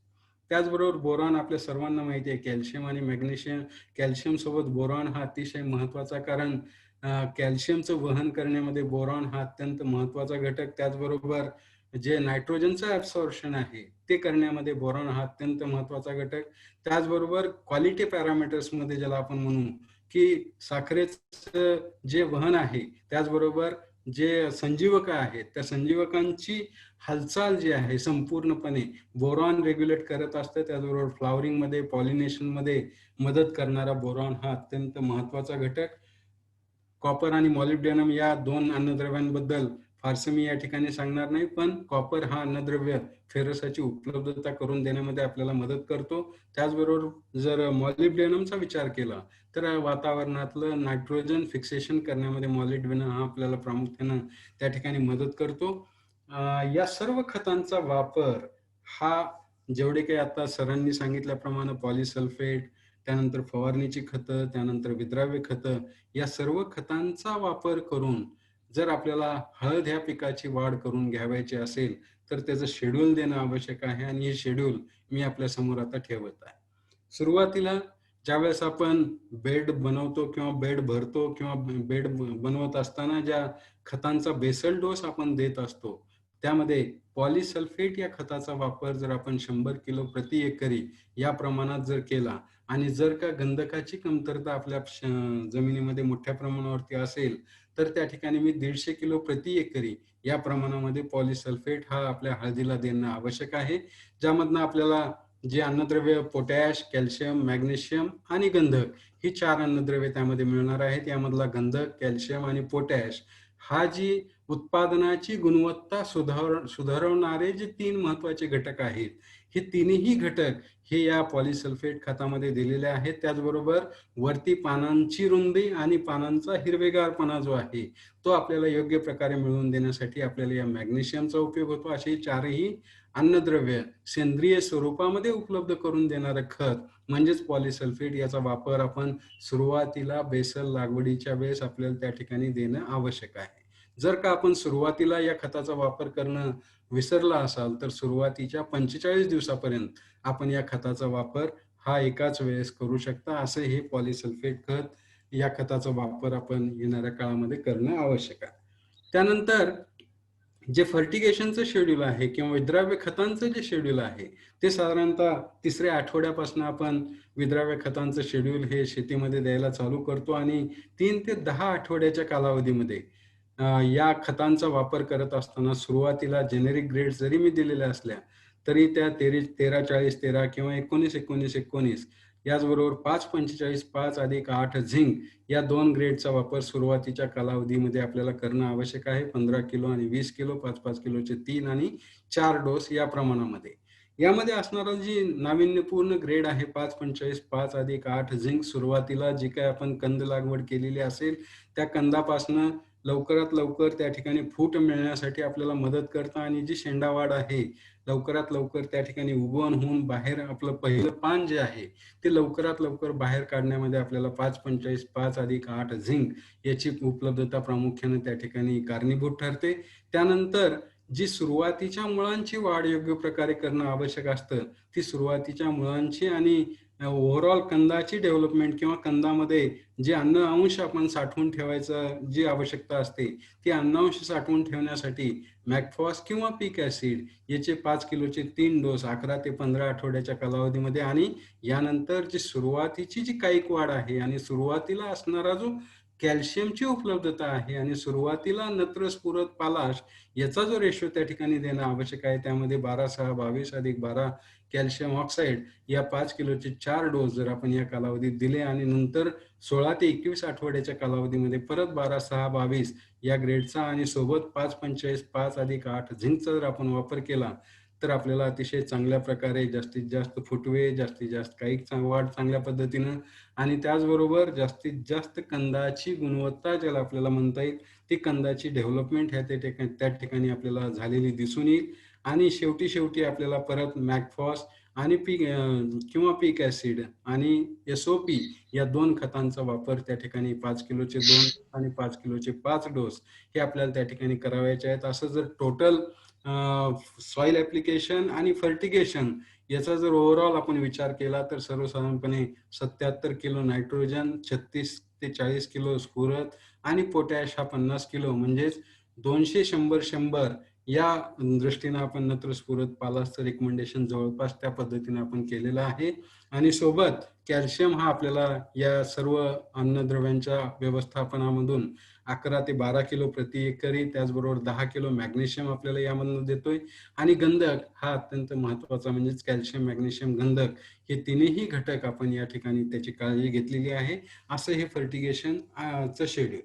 त्याचबरोबर बोरॉन आपल्या सर्वांना माहिती आहे, कॅल्शियम आणि मॅग्नेशियम. कॅल्शियम सोबत बोरॉन हा अतिशय महत्वाचा, कारण कॅल्शियमचं वहन करण्यामध्ये बोरॉन हा अत्यंत महत्वाचा घटक. त्याचबरोबर जे नायट्रोजनचं ऍब्सॉर्प्शन आहे ते करण्यामध्ये बोरॉन हा अत्यंत महत्वाचा घटक. त्याचबरोबर क्वालिटी पॅरामीटर्स मध्ये ज्याला आपण म्हणू की साखरेचं जे वहन आहे, त्याचबरोबर जे संजीवक आहेत त्या संजीवकांची हालचाल जी आहे संपूर्णपणे बोरॉन रेग्युलेट करत असतं. त्याचबरोबर फ्लॉवरिंग मध्ये, पॉलिनेशन मध्ये मदत करणारा बोरॉन हा अत्यंत महत्वाचा घटक. कॉपर आणि मॉलिब्डेनम या 2 अन्नद्रव्यांबद्दल फारसं मी या ठिकाणी सांगणार नाही, पण कॉपर हा अन्नद्रव्य फेरसाची उपलब्धता करून देण्यामध्ये आपल्याला मदत करतो. त्याचबरोबर जर मॉलिब्डेनमचा विचार केला तर वातावरणातलं नायट्रोजन फिक्सेशन करण्यामध्ये मॉलिब्डेनम हा आपल्याला प्रामुख्यानं त्या ठिकाणी मदत करतो. या सर्व खतांचा वापर हा जेवढे काही आता सरांनी सांगितल्याप्रमाणे पॉलिसल्फेट, त्यानंतर फवारणीची खतं, त्यानंतर विद्राव्य खतं, या सर्व खतांचा वापर करून जर आपल्याला हळद ह्या पिकाची वाढ करून घ्यावायची असेल तर त्याचं शेड्यूल देणं आवश्यक आहे. आणि हे शेड्यूल मी आपल्या समोर आता ठेवत आहे. सुरुवातीला ज्यावेळेस आपण बेड बनवतो किंवा बेड भरतो किंवा बेड बनवत असताना ज्या खतांचा बेसल डोस आपण देत असतो त्यामध्ये पॉलिसल्फेट या खताचा वापर जर आपण 100 किलो प्रति एकरी या प्रमाणात जर केला, आणि जर का गंधकाची कमतरता आपल्या जमिनीमध्ये मोठ्या प्रमाणावरती असेल तर त्या ठिकाणी मी 150 किलो प्रति एकरी या प्रमाणामध्ये पॉलिसल्फेट हा आपल्या हळदीला देणं आवश्यक आहे. ज्यामधनं आपल्याला जे अन्नद्रव्य पोटॅश, कॅल्शियम, मॅग्नेशियम आणि गंधक ही 4 अन्नद्रव्ये त्यामध्ये मिळणार आहेत. यामधला गंधक, कॅल्शियम आणि पोटॅश हा जी उत्पादनाची गुणवत्ता सुधारवणारे जे 3 महत्वाचे घटक आहेत, हे तिन्ही घटक हे या पॉलिसल्फेट खतामध्ये दिलेले आहेत. त्याचबरोबर वरती पानांची रुंदी आणि पानांचा हिरवेगारपणा जो आहे तो आपल्याला योग्य प्रकारे मिळवून देण्यासाठी आपल्याला या मॅग्नेशियमचा उपयोग होतो. असे 4ही अन्नद्रव्य सेंद्रिय स्वरूपामध्ये उपलब्ध करून देणारं खत म्हणजेच पॉलिसल्फेट, याचा वापर आपण सुरुवातीला बेसल लागवडीच्या वेळेस आपल्याला त्या ठिकाणी देणं आवश्यक आहे. जर का आपण सुरुवातीला या खताचा वापर करणं विसरला असाल तर सुरुवातीच्या 45 दिवसापर्यंत आपण या खताचा वापर हा एकाच वेळेस करू शकता. असं हे पॉलिसल्फेट खत या खताचा वापर आपण येणाऱ्या काळामध्ये करणं आवश्यक आहे. त्यानंतर जे फर्टिगेशनचं शेड्यूल आहे किंवा विद्राव्य खतांचं जे शेड्यूल आहे ते साधारणतः 3ऱ्या आठवड्यापासून आपण विद्राव्य खतांचं शेड्यूल हे शेतीमध्ये द्यायला चालू करतो. आणि 3 ते 10 आठवड्याच्या कालावधीमध्ये या खतांचा वापर करत असताना सुरुवातीला जेनेरिक ग्रेड जरी मी दिलेल्या असल्या तरी त्या 13-40-13 किंवा 19-19-19 याचबरोबर 5-45, 5+8 झिंक या 2 ग्रेडचा वापर सुरुवातीच्या कालावधीमध्ये आपल्याला करणं आवश्यक आहे. 15 किलो आणि 20 किलो, 5-5 किलोचे 3 आणि 4 डोस या प्रमाणामध्ये. यामध्ये असणारा जी नाविन्यपूर्ण ग्रेड आहे 5-45, 5+8 झिंक, सुरुवातीला जी काय आपण कंद लागवड केलेली असेल त्या कंदापासनं लवकरात लवकर त्या ठिकाणी फूट मिळण्यासाठी आपल्याला मदत करतं. आणि जी शेंडावाढ आहे लवकरात लवकर त्या ठिकाणी उगवण होऊन बाहेर आपलं पहिलं पान जे आहे ते लवकरात लवकर बाहेर काढण्यामध्ये आपल्याला 5-45, 5+8 झिंक याची उपलब्धता प्रामुख्याने त्या ठिकाणी कारणीभूत ठरते. त्यानंतर जी सुरुवातीच्या मुळांची वाढ योग्य प्रकारे करणं आवश्यक असतं, ती सुरुवातीच्या मुळांची आणि ओव्हरऑल कंदाची डेव्हलपमेंट किंवा कंदामध्ये जे अन्न अंश आपण साठवून ठेवायचं जी आवश्यकता असते ती अन्नांश साठवून ठेवण्यासाठी मॅक्फॉस किंवा पीक ऍसिड याचे 5 किलोचे 3 डोस 11 ते 15 आठवड्याच्या कालावधीमध्ये. आणि यानंतर जी सुरुवातीची जी कायिक वाढ आहे आणि सुरुवातीला असणारा जो कॅल्शियमची उपलब्धता आहे आणि सुरुवातीला नत्र स्फुरद पालाश याचा जो रेशो त्या ठिकाणी देणं आवश्यक आहे, त्यामध्ये 12-6-22 अधिक 12 कॅल्शियम ऑक्साईड या 5 किलोचे 4 डोस जर आपण या कालावधीत दिले आणि नंतर 16 ते 21 आठवड्याच्या कालावधीमध्ये परत 12-6-22 या ग्रेडचा आणि सोबत 5-45 अधिक 8 झिंकचा जर आपण वापर केला तर आपल्याला अतिशय चांगल्या प्रकारे जास्तीत जास्त फुटवे, जास्तीत जास्त काईक वाढ चांगल्या पद्धतीनं आणि त्याचबरोबर जास्तीत जास्त कंदाची गुणवत्ता ज्याला आपल्याला म्हणता येईल, ती कंदाची डेव्हलपमेंट ह्या त्या ठिकाणी आपल्याला झालेली दिसून येईल. आणि शेवटी आपल्याला परत मॅकफॉस आणि किंवा पीक ऍसिड आणि SOP या 2 खतांचा वापर त्या ठिकाणी 5 किलोचे 2 आणि 5 किलोचे 5 डोस हे आपल्याला त्या ठिकाणी करावायचे आहेत. असं जर टोटल सॉइल ऍप्लिकेशन आणि फर्टिगेशन याचा जर ओव्हरऑल आपण विचार केला तर सर्वसाधारणपणे 77 किलो नायट्रोजन, 36 ते 40 किलो स्फुरद आणि पोटॅश हा 50 किलो म्हणजेच 200-100-100 या दृष्टीने आपण नत्र स्फुरद पालाशचं रिकमेंडेशन जवळपास त्या पद्धतीने आपण केलेलं आहे. आणि सोबत कॅल्शियम हा आपल्याला या सर्व अन्नद्रव्यांच्या व्यवस्थापनामधून 11 ते 12 किलो प्रति एकरी, त्याचबरोबर 10 किलो मॅग्नेशियम आपल्याला यामधून देतोय. आणि गंधक हा अत्यंत महत्वाचा म्हणजेच कॅल्शियम, मॅग्नेशियम, गंधक हे तिन्ही घटक आपण या ठिकाणी त्याची काळजी घेतलेली आहे. असं हे फर्टिगेशन चं शेड्यूल.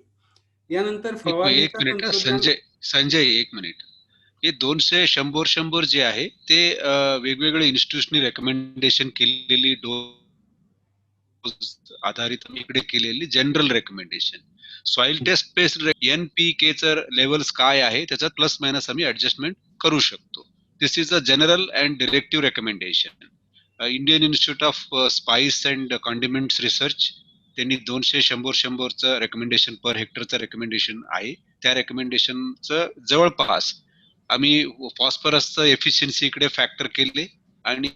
यानंतर एक फवारणीचा मिनिट हा, तंत्रज्ञान. संजय एक मिनिट. हे 200, 100 जे आहे ते वेगवेगळे इन्स्टिट्यूशननी रेकमेंडेशन केलेली डोस आधारित इकडे केलेली general recommendation. Soil test based NPK चं लेवल्स काय आहे त्याच्यात प्लस मायनस आम्ही ऍडजस्टमेंट करू शकतो. This is a general and directive recommendation. Indian Institute of Spice and Condiments Research त्यांनी 200, 100 रेकमेंडेशन पर हेक्टरचं रेकमेंडेशन आहे. त्या रेकमेंडेशनचं जवळपास आम्ही फॉस्फरसचं एफिशियन्सी इकडे फॅक्टर केले आणि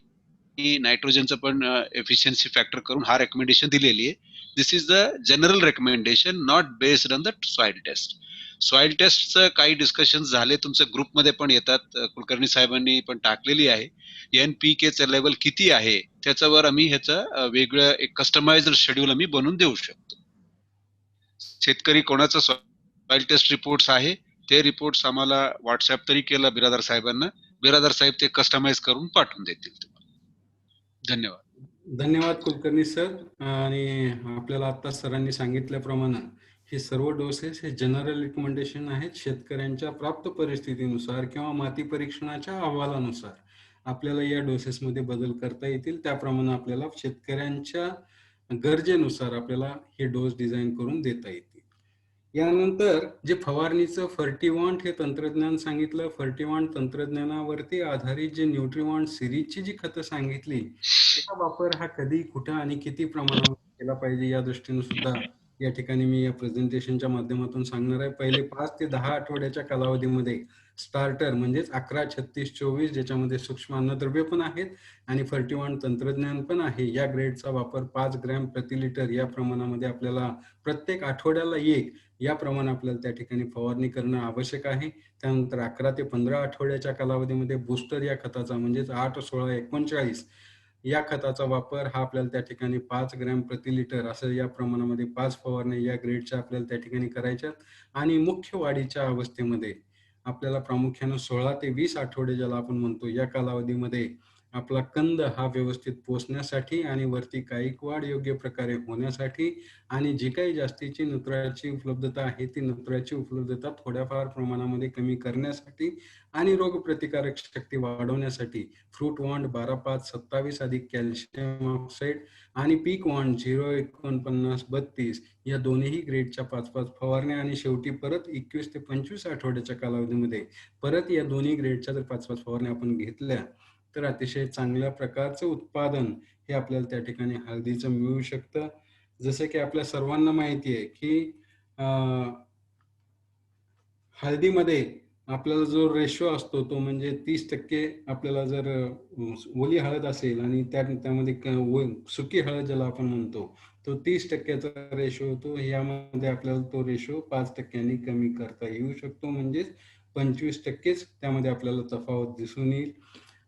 नायट्रोजनचं पण एफिशियन्सी फॅक्टर करून हा रेकमेंडेशन दिलेली आहे. This is the general recommendation, not based on the soil test. Soil टेस्टचं काही डिस्कशन झाले, तुमच्या ग्रुपमध्ये पण येतात, कुलकर्णी साहेबांनी पण टाकलेली आहे. NPK चं लेवल किती आहे त्याच्यावर आम्ही ह्याचं वेगळं एक कस्टमाइज्ड शेड्यूल आम्ही बनवून देऊ शकतो. शेतकरी कोणाचं सॉइल टेस्ट रिपोर्ट्स आहे ते रिपोर्ट्स आम्हाला व्हॉट्सअप तरी केला बिरादार साहेबांना, बिरादार साहेब ते कस्टमाइज करून पाठवून देतील तुम्हाला. धन्यवाद. धन्यवाद कुलकर्णी सर. आणि आपल्याला आता सरांनी सांगितल्याप्रमाणे हे सर्व डोसेस हे जनरल रिकमेंडेशन आहेत. शेतकऱ्यांच्या प्राप्त परिस्थितीनुसार किंवा माती परीक्षणाच्या अहवालानुसार आपल्याला या डोसेसमध्ये बदल करता येतील. त्याप्रमाणे आपल्याला शेतकऱ्यांच्या गरजेनुसार आपल्याला हे डोस डिझाईन करून देता येतील. यानंतर जे फवारणीचं फर्टिवॉन्ट हे तंत्रज्ञान सांगितलं, फर्टिवॉन्ट तंत्रज्ञानावरती आधारित जे न्यूट्रिवॉन्ट सिरीजची जी खतं सांगितली त्याचा वापर हा कधी, कुठं आणि किती प्रमाणात केला पाहिजे या दृष्टीने सुद्धा या ठिकाणी मी या प्रेझेंटेशनच्या माध्यमातून सांगणार आहे. पहिले 5 ते 10 आठवड्याच्या कालावधीमध्ये स्टार्टर म्हणजेच 11-36-24 ज्याच्यामध्ये सूक्ष्म अन्नद्रव्य पण आहेत आणि फर्टिवॉन्ट तंत्रज्ञान पण आहे, या ग्रेडचा वापर 5 ग्रॅम प्रति लिटर या प्रमाणामध्ये आपल्याला प्रत्येक आठवड्याला 1 या प्रमाणे आपल्याला त्या ठिकाणी फवारणी करणं आवश्यक आहे. त्यानंतर 11 ते 15 आठवड्याच्या कालावधीमध्ये बूस्टर या खताचा म्हणजेच 8-16-39 या खताचा वापर हा आपल्याला त्या ठिकाणी 5 ग्रॅम प्रति लिटर असं या प्रमाणामध्ये 5 फवारणी या ग्रेडच्या आपल्याला त्या ठिकाणी करायच्या. आणि मुख्य वाढीच्या अवस्थेमध्ये आपल्याला प्रामुख्याने 16 ते 20 आठवडे ज्याला आपण म्हणतो या कालावधीमध्ये आपला कंद हा व्यवस्थित पोचण्यासाठी आणि वरती कायिक वाढ योग्य प्रकारे होण्यासाठी आणि जी काही जास्तीची नत्राची उपलब्धता आहे ती नत्राची उपलब्धता थोड्याफार प्रमाणामध्ये कमी करण्यासाठी आणि रोगप्रतिकारक शक्ती वाढवण्यासाठी फ्रूट वॉन्ड 12-5-27 अधिक कॅल्शियम ऑक्साईड आणि पीक वॉन्ड 0-49-32 या दोन्ही ग्रेडच्या 5-5 फवारण्या आणि शेवटी परत 21 ते 25 आठवड्याच्या कालावधीमध्ये परत या दोन्ही ग्रेडच्या जर 5-5 फवारण्या आपण घेतल्या तर अतिशय चांगल्या प्रकारचं उत्पादन हे आपल्याला त्या ठिकाणी हळदीचं मिळू शकतं. जसं की आपल्या सर्वांना माहिती आहे की हळदीमध्ये आपल्याला जो रेशो असतो तो म्हणजे 30% आपल्याला जर ओली हळद असेल आणि त्यामध्ये सुकी हळद ज्याला आपण म्हणतो तो 30%चा रेशो होतो. यामध्ये आपल्याला तो रेशो 5%नी कमी करता येऊ शकतो, म्हणजेच 25%च त्यामध्ये आपल्याला तफावत दिसून येईल.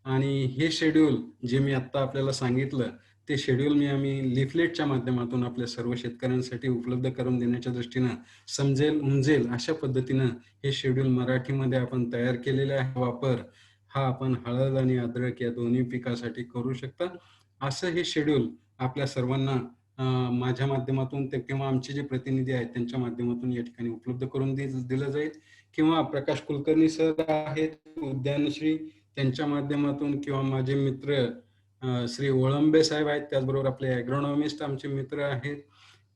आणि हे शेड्यूल जे मी आता आपल्याला सांगितलं ते शेड्यूल आम्ही लिफलेटच्या माध्यमातून आपल्या सर्व शेतकऱ्यांसाठी उपलब्ध करून देण्याच्या दृष्टीनं समजेल उमजेल अशा पद्धतीनं हे शेड्यूल मराठीमध्ये आपण तयार केलेले आहे. वापर हा आपण हळद आणि अद्रक या दोन्ही पिकासाठी करू शकता. असं हे शेड्यूल आपल्या सर्वांना माझ्या माध्यमातून ते किंवा आमचे जे प्रतिनिधी आहेत त्यांच्या माध्यमातून या ठिकाणी उपलब्ध करून दिलं जाईल, किंवा प्रकाश कुलकर्णी सर आहेत उद्यानश्री, त्यांच्या माध्यमातून, किंवा माझे मित्र श्री ओळंबे साहेब आहेत, त्याचबरोबर आपले ॲग्रोनॉमिस्ट आमचे मित्र आहेत,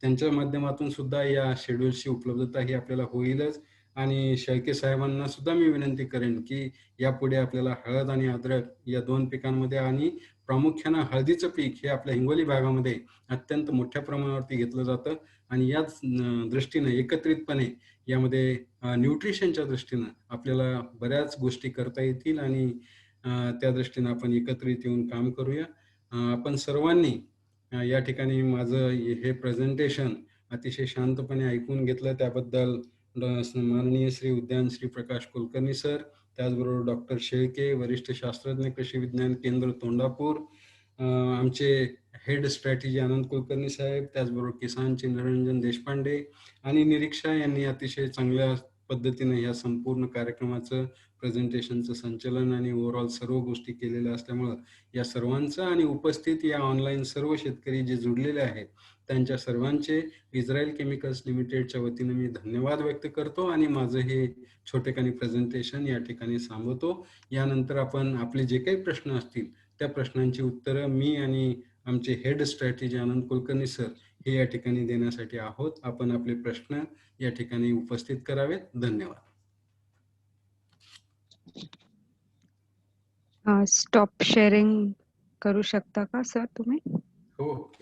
त्यांच्या माध्यमातून सुद्धा या शेड्यूलची उपलब्धता ही आपल्याला होईलच. आणि शेळके साहेबांना सुद्धा मी विनंती करेन की यापुढे आपल्याला हळद आणि अद्रक या 2 पिकांमध्ये, आणि प्रामुख्यानं हळदीचं पीक हे आपल्या हिंगोली भागामध्ये अत्यंत मोठ्या प्रमाणावरती घेतलं जातं, आणि याच दृष्टीनं एकत्रितपणे यामध्ये न्यूट्रिशनच्या दृष्टीनं आपल्याला बऱ्याच गोष्टी करता येतील, आणि त्या दृष्टीनं आपण एकत्रित येऊन काम करूया. आपण सर्वांनी या ठिकाणी माझं हे प्रेझेंटेशन अतिशय शांतपणे ऐकून घेतलं त्याबद्दल माननीय श्री उद्यान श्री प्रकाश कुलकर्णी सर, त्याचबरोबर डॉक्टर शेळके, वरिष्ठ शास्त्रज्ञ कृषी विज्ञान केंद्र तोंडापूर, आमचे हेड स्ट्रॅटेजी आनंद कुलकर्णी साहेब, त्याचबरोबर किसानचे निरंजन देशपांडे आणि निरीक्षा यांनी अतिशय चांगल्या पद्धतीने या संपूर्ण कार्यक्रमाचं प्रेझेंटेशनचं संचलन आणि ओव्हरऑल सर्व गोष्टी केलेल्या असल्यामुळं या सर्वांचं आणि उपस्थित या ऑनलाईन सर्व शेतकरी जे जुडलेले आहेत त्यांच्या सर्वांचे इस्रायल केमिकल्स लिमिटेडच्या वतीने मी धन्यवाद व्यक्त करतो, आणि माझं हे छोटेखानी प्रेझेंटेशन या ठिकाणी थांबवतो. यानंतर आपण आपले जे काही प्रश्न असतील त्या प्रश्नांची उत्तरं मी आणि आमचे हेड स्ट्रॅटेजी आनंद कुलकर्णी सर हे या ठिकाणी देण्यासाठी आहोत. आपण आपले प्रश्न या ठिकाणी उपस्थित करावेत. धन्यवाद. स्टॉप शेअरिंग करू शकता का सर तुम्ही? हो.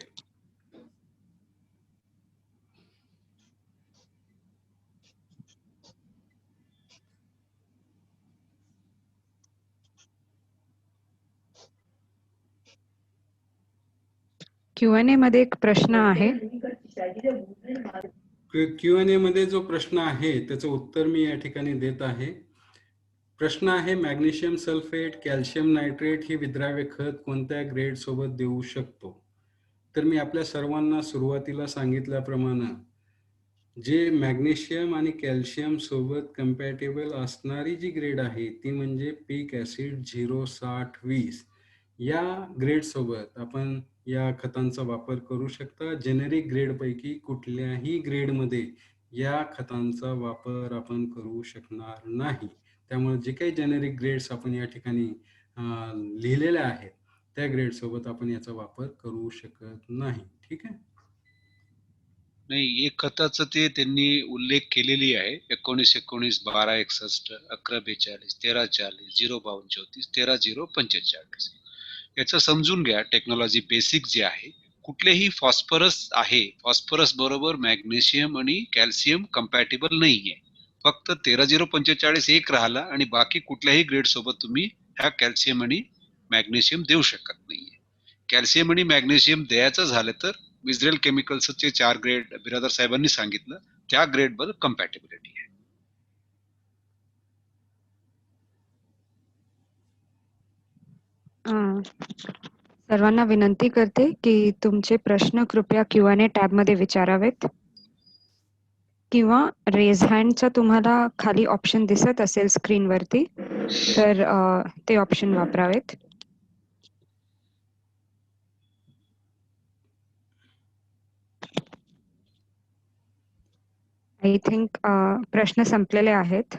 Q&A मध्ये एक प्रश्न आहे. Q&A मध्ये जो प्रश्न आहे त्याचं उत्तर मी या ठिकाणी देत आहे. प्रश्न आहे, मॅग्नेशियम सल्फेट, कॅल्शियम नायट्रेट ही विद्राव्य खत कोणत्या ग्रेड सोबत देऊ शकतो? तर मी आपल्या सर्वांना सुरुवातीला सांगितल्याप्रमाणे जे मॅग्नेशियम आणि कॅल्शियम सोबत कम्पॅटेबल असणारी जी ग्रेड आहे ती म्हणजे पीक ॲसिड 06020 या ग्रेड सोबत आपण या खतांचा वापर करू शकता. जेनेरिक ग्रेड पैकी कुठल्याही ग्रेडमध्ये या खतांचा वापर आपण करू शकणार नाही. त्यामुळे जे काही जेनेरिक ग्रेड्स आपण या ठिकाणी लिहिलेल्या आहेत त्या ग्रेड सोबत आपण याचा वापर करू शकत नाही. ठीक आहे. नाही, एक खताचं ते त्यांनी उल्लेख केलेली आहे 1919 1261 1142 1340 05234 13045. याचं समजून घ्या टेक्नॉलॉजी बेसिक जे आहे. कुठलेही फॉस्फरस आहे, फॉस्फरस बरोबर मॅग्नेशियम आणि कॅल्शियम कम्पॅटेबल नाहीये. फक्त 13045 एक राहिला आणि बाकी कुठल्याही ग्रेड सोबत तुम्ही ह्या कॅल्शियम आणि मॅग्नेशियम देऊ शकत नाहीये. कॅल्शियम आणि मॅग्नेशियम द्यायचं झालं तर इस्रायल केमिकल्सचे 4 ग्रेड बिरादर साहेबांनी सांगितलं, त्या ग्रेड वर कम्पॅटेबिलिटी आहे. सर्वांना विनंती करते की तुमचे प्रश्न कृपया Q&A टॅब मध्ये विचारावेत, किंवा रेज हँडचा तुम्हाला खाली ऑप्शन दिसत असेल स्क्रीनवरती तर ते ऑप्शन वापरावेत. आय थिंक प्रश्न संपलेले आहेत.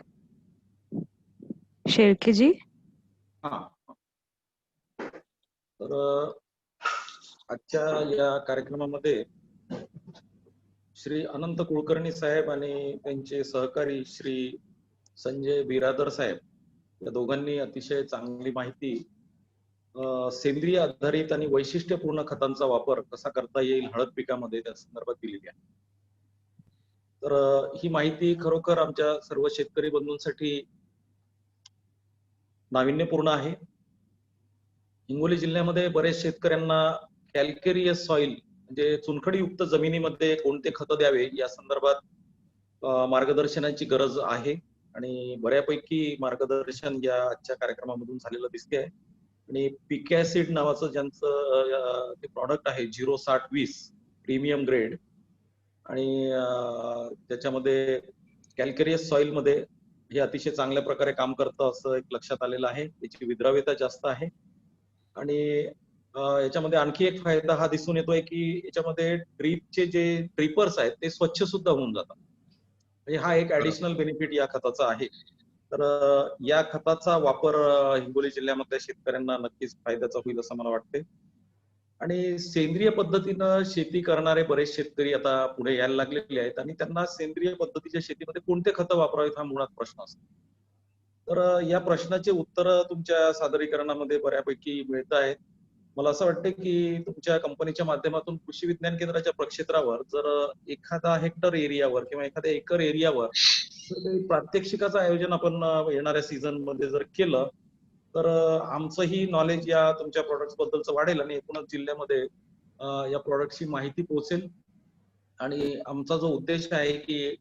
शेळकेजी. तर आजच्या या कार्यक्रमामध्ये श्री अनंत कुलकर्णी साहेब आणि त्यांचे सहकारी श्री संजय बिरादर साहेब या दोघांनी अतिशय चांगली माहिती सेंद्रिय आधारित आणि वैशिष्ट्यपूर्ण खतांचा वापर कसा करता येईल हळद पिकामध्ये त्या संदर्भात दिलेली आहे. तर ही माहिती खरोखर आमच्या सर्व शेतकरी बंधूंसाठी नाविन्यपूर्ण आहे. हिंगोली जिल्ह्यामध्ये बरेच शेतकऱ्यांना कॅल्केरियस सॉइल म्हणजे चुनखडीयुक्त जमिनीमध्ये कोणते खतं द्यावे या संदर्भात मार्गदर्शनाची गरज आहे, आणि बऱ्यापैकी मार्गदर्शन या आजच्या कार्यक्रमामधून झालेलं दिसते आहे. आणि पिकॅसिड नावाचं ज्यांचं ते प्रॉडक्ट आहे 0620 प्रीमियम ग्रेड आणि त्याच्यामध्ये कॅल्केरियस सॉइल मध्ये हे अतिशय चांगल्या प्रकारे काम करतं असं एक लक्षात आलेलं आहे. त्याची विद्राव्यता जास्त आहे आणि याच्यामध्ये आणखी एक फायदा हा दिसून येतोय की याच्यामध्ये ड्रीपचे जे ट्रिपर्स आहेत ते स्वच्छ सुद्धा होऊन जातात. म्हणजे हा एक ऍडिशनल बेनिफिट या खताचा आहे. तर या खताचा वापर हिंगोली जिल्ह्यामधल्या शेतकऱ्यांना नक्कीच फायद्याचा होईल असं मला वाटते. आणि सेंद्रिय पद्धतीनं शेती करणारे बरेच शेतकरी आता पुढे यायला लागलेले आहेत आणि त्यांना सेंद्रिय पद्धतीच्या शेतीमध्ये कोणते खतं वापरावेत हा मुळात प्रश्न असतो. तर या प्रश्नाचे उत्तर तुमच्या सादरीकरणामध्ये बऱ्यापैकी मिळत आहेत. मला असं वाटतं की तुमच्या कंपनीच्या माध्यमातून कृषी विज्ञान केंद्राच्या प्रक्षेत्रावर जर एखादा हेक्टर एरियावर किंवा एखाद्या एकर एरियावर जर काही प्रात्यक्षिकाचं आयोजन आपण येणाऱ्या सीझन मध्ये जर केलं तर आमचंही नॉलेज या तुमच्या प्रॉडक्ट्स बद्दलचं वाढेल आणि एकूणच जिल्ह्यामध्ये या प्रॉडक्टची माहिती पोहोचेल आणि आमचा जो उद्देश आहे की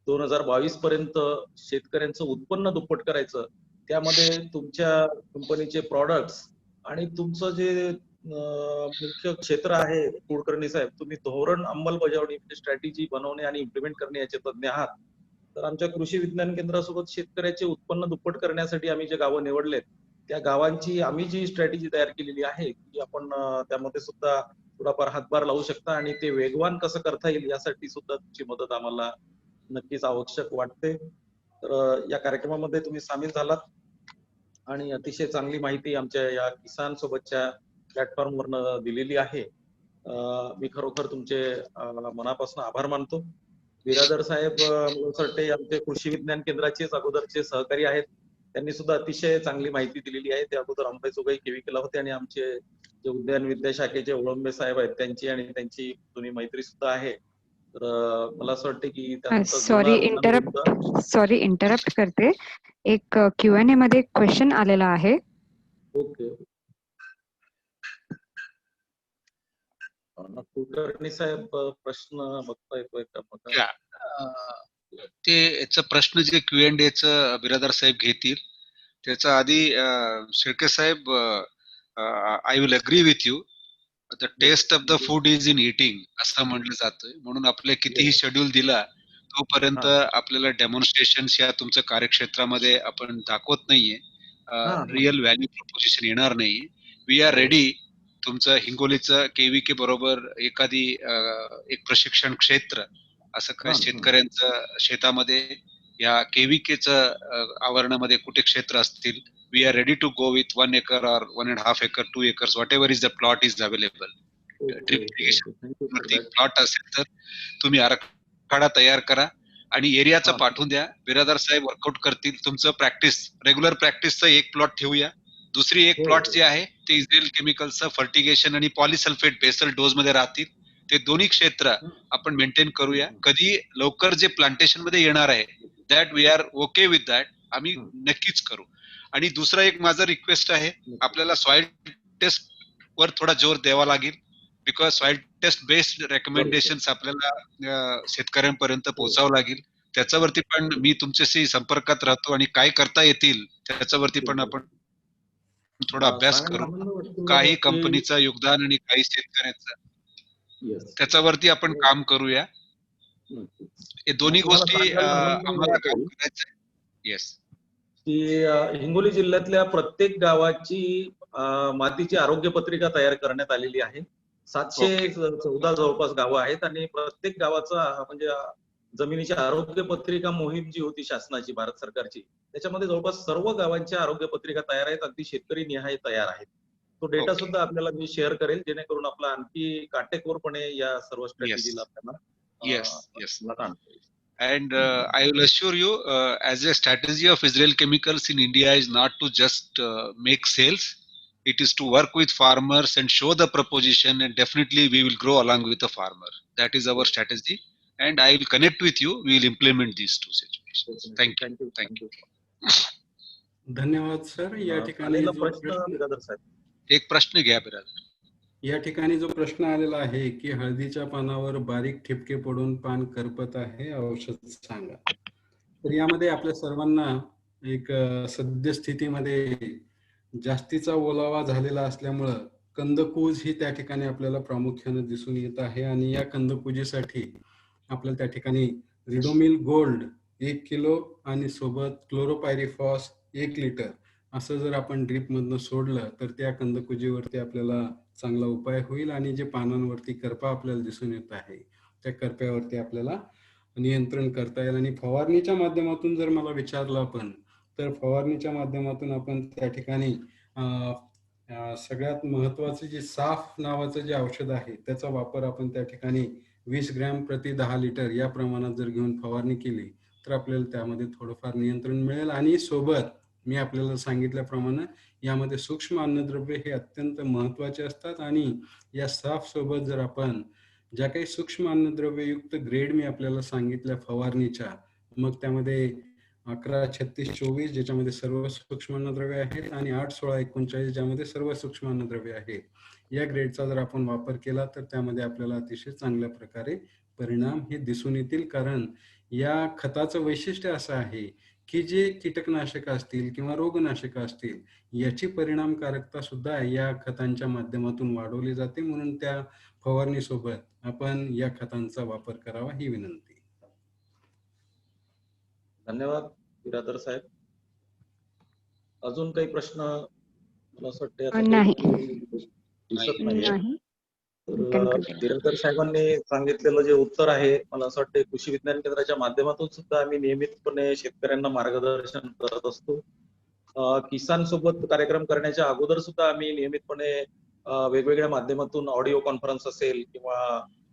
2022 पर्यंत शेतकऱ्यांचं उत्पन्न दुप्पट करायचं, त्यामध्ये तुमच्या कंपनीचे प्रॉडक्ट्स आणि तुमचं जे मुख्य क्षेत्र आहे कुलकर्णी साहेब, तुम्ही धोरण अंमलबजावणी म्हणजे स्ट्रॅटेजी बनवणे आणि इम्प्लिमेंट करणे याचे तज्ञ आहात. तर आमच्या कृषी विज्ञान केंद्रासोबत शेतकऱ्याचे उत्पन्न दुप्पट करण्यासाठी आम्ही जे गावं निवडलेत त्या गावांची आम्ही जी स्ट्रॅटेजी तयार केलेली आहे की आपण त्यामध्ये सुद्धा थोडाफार हातभार लावू शकता आणि ते वेगवान कसं करता येईल यासाठी सुद्धा तुमची मदत आम्हाला नक्कीच आवश्यक वाटते. तर या कार्यक्रमामध्ये तुम्ही सामील झालात आणि अतिशय चांगली माहिती आमच्या या किसान सोबतच्या प्लॅटफॉर्मवरनं दिलेली आहे. मी खरोखर तुमचे मनापासून आभार मानतो. बिरादर साहेब मला असं वाटते आमचे कृषी विज्ञान केंद्राचेच अगोदरचे सहकारी आहेत. त्यांनी सुद्धा अतिशय चांगली माहिती दिलेली आहे. ते अगोदर अंबाजोगाई केविकेला होते आणि आमचे जे उद्यान विद्याशाखेचे ओळंबे साहेब आहेत त्यांची आणि त्यांची जुनी मैत्री सुद्धा आहे. तर मला असं वाटतं की त्यांचा जुना सॉरी इंटरप्ट करते. एक Q&A मध्ये क्वेश्चन आलेला आहे. ओके. कुलकर्णी साहेब प्रश्न बघता येतोय का बघा. ते याचा प्रश्न जे Q&A चं बिरादर साहेब घेतील त्याचा आधी शेळके साहेब I will agree with you. The test of the food is in eating असं म्हटलं जातं. म्हणून आपले कितीही शेड्यूल दिला तोपर्यंत आपल्याला डेमॉन्स्ट्रेशन्स या तुमच्या कार्यक्षेत्रामध्ये आपण दाखवत नाहीये. रिअल व्हॅल्यू प्रपोजिशन येणार नाहीये. We are ready. तुमचं हिंगोलीचं केव्हीके बरोबर एखादी एक प्रशिक्षण क्षेत्र असं काही शेतकऱ्यांचं शेतामध्ये या केव्हीकेचं आवरणामध्ये कुठे क्षेत्र असतील, we are ready to go with 1 acre or 1.5 acre, 2 acres, whatever is the plot is available. Drip irrigation plot असेल तर तुम्ही आराखडा तयार करा आणि एरियाचा पाठवून द्या. बिरादर साहेब वर्कआउट करतील. तुमचं प्रॅक्टिस रेग्युलर प्रॅक्टिसचं एक प्लॉट ठेवूया. दुसरी एक प्लॉट जे आहे ते इझरायल केमिकलचं फर्टिगेशन आणि पॉलिसल्फेट बेसल डोज मध्ये राहतील. ते दोन्ही क्षेत्र आपण मेंटेन करूया. कधी लवकर जे प्लांटेशन मध्ये येणार आहे that we are okay with that आम्ही नक्कीच करू. आणि दुसरा एक माझा रिक्वेस्ट आहे, आपल्याला सॉइल टेस्ट वर थोडा जोर द्यावा लागेल. Because soil test based recommendations आपल्याला शेतकऱ्यांपर्यंत पोहोचावं लागेल. त्याच्यावरती पण मी तुमच्याशी संपर्कात राहतो आणि काय करता येतील त्याच्यावरती पण आपण थोडा अभ्यास करू. काही कंपनीचं योगदान आणि काही शेतकऱ्यांचं त्याच्यावरती आपण काम करूया. हे दोन्ही गोष्टी आम्हाला काम करायचं. येस. की हिंगोली जिल्ह्यातल्या प्रत्येक गावाची मातीची आरोग्य पत्रिका तयार करण्यात आलेली आहे. 714 जवळपास गावं आहेत आणि प्रत्येक गावाचा म्हणजे जमिनीची आरोग्य पत्रिका मोहीम जी होती शासनाची भारत सरकारची त्याच्यामध्ये जवळपास सर्व गावांच्या आरोग्य पत्रिका तयार आहेत. अगदी शेतकरी निहाय तयार आहेत. तो डेटा सुद्धा आपल्याला मी शेअर करेल जेणेकरून आपला आणखी काटेकोरपणे या सर्व स्ट्रॅटेजीला आपल्याला And I will assure you, as a strategy of Israel Chemicals in India is not to just make sales. It is to work with farmers and show the proposition, and definitely we will grow along with the farmer. That is our strategy, and I will connect with you. We will implement these two situations. Thank you. Thank you. धन्यवाद sir. या ठिकाणी एक प्रश्न घ्या बिरादर. या ठिकाणी जो प्रश्न आलेला आहे की हळदीच्या पानावर बारीक ठिपके पडून पान करपत आहे, औषध सांगा. तर यामध्ये आपल्या सर्वांना एक सद्यस्थितीमध्ये जास्तीचा ओलावा झालेला असल्यामुळं कंदकुज ही त्या ठिकाणी आपल्याला प्रामुख्याने दिसून येत आहे आणि या कंदकुजीसाठी आपल्याला त्या ठिकाणी रिडोमिल गोल्ड 1 किलो आणि सोबत क्लोरोपायरिफॉस 1 लिटर असं जर आपण ड्रीपमधनं सोडलं तर त्या कंदकुजीवरती आपल्याला चांगला उपाय होईल आणि जे पानांवरती करपा आपल्याला दिसून येत आहे त्या करप्यावरती आपल्याला नियंत्रण करता येईल. आणि फवारणीच्या माध्यमातून जर मला विचारलं आपण तर फवारणीच्या माध्यमातून आपण त्या ठिकाणी सगळ्यात महत्वाचे जे साफ नावाचं जे औषध आहे त्याचा वापर आपण त्या ठिकाणी 20 ग्रॅम प्रति 10 लिटर या प्रमाणात जर घेऊन फवारणी केली तर आपल्याला त्यामध्ये थोडंफार नियंत्रण मिळेल. आणि सोबत मी आपल्याला सांगितल्याप्रमाणे यामध्ये सूक्ष्म अन्नद्रव्य हे अत्यंत महत्वाचे असतात आणि या साफ सोबत जर आपण ज्या काही सूक्ष्म अन्नद्रव्ययुक्त ग्रेड मी आपल्याला सांगितल्या फवारणीच्या, मग त्यामध्ये 11-36-24 ज्याच्यामध्ये सर्व सूक्ष्म अन्नद्रव्य आहेत आणि 8-16-39 ज्यामध्ये सर्व सूक्ष्म अन्नद्रव्य आहेत, या ग्रेडचा जर आपण वापर केला तर त्यामध्ये आपल्याला अतिशय चांगल्या प्रकारे परिणाम हे दिसून येतील. कारण या खताचं वैशिष्ट्य असं आहे की जे कीटकनाशक असतील किंवा रोगनाशक असतील याची परिणामकारकता सुद्धा या खतांच्या माध्यमातून वाढवली जाते. म्हणून त्या फवारणीसोबत आपण या खतांचा वापर करावा ही विनंती. धन्यवाद बिरादर साहेब. अजून काही प्रश्न? मला असं वाटतं आता नाही. काही दिसत नाहीये. नाही. तर बिरादर साहेबांनी सांगितलेलं जे उत्तर आहे मला असं वाटतं कृषी विज्ञान केंद्राच्या माध्यमातून सुद्धा आम्ही नियमितपणे शेतकऱ्यांना मार्गदर्शन करत असतो. किसान सोबत कार्यक्रम करण्याच्या अगोदर सुद्धा आम्ही नियमितपणे वेगवेगळ्या माध्यमातून ऑडिओ कॉन्फरन्स असेल किंवा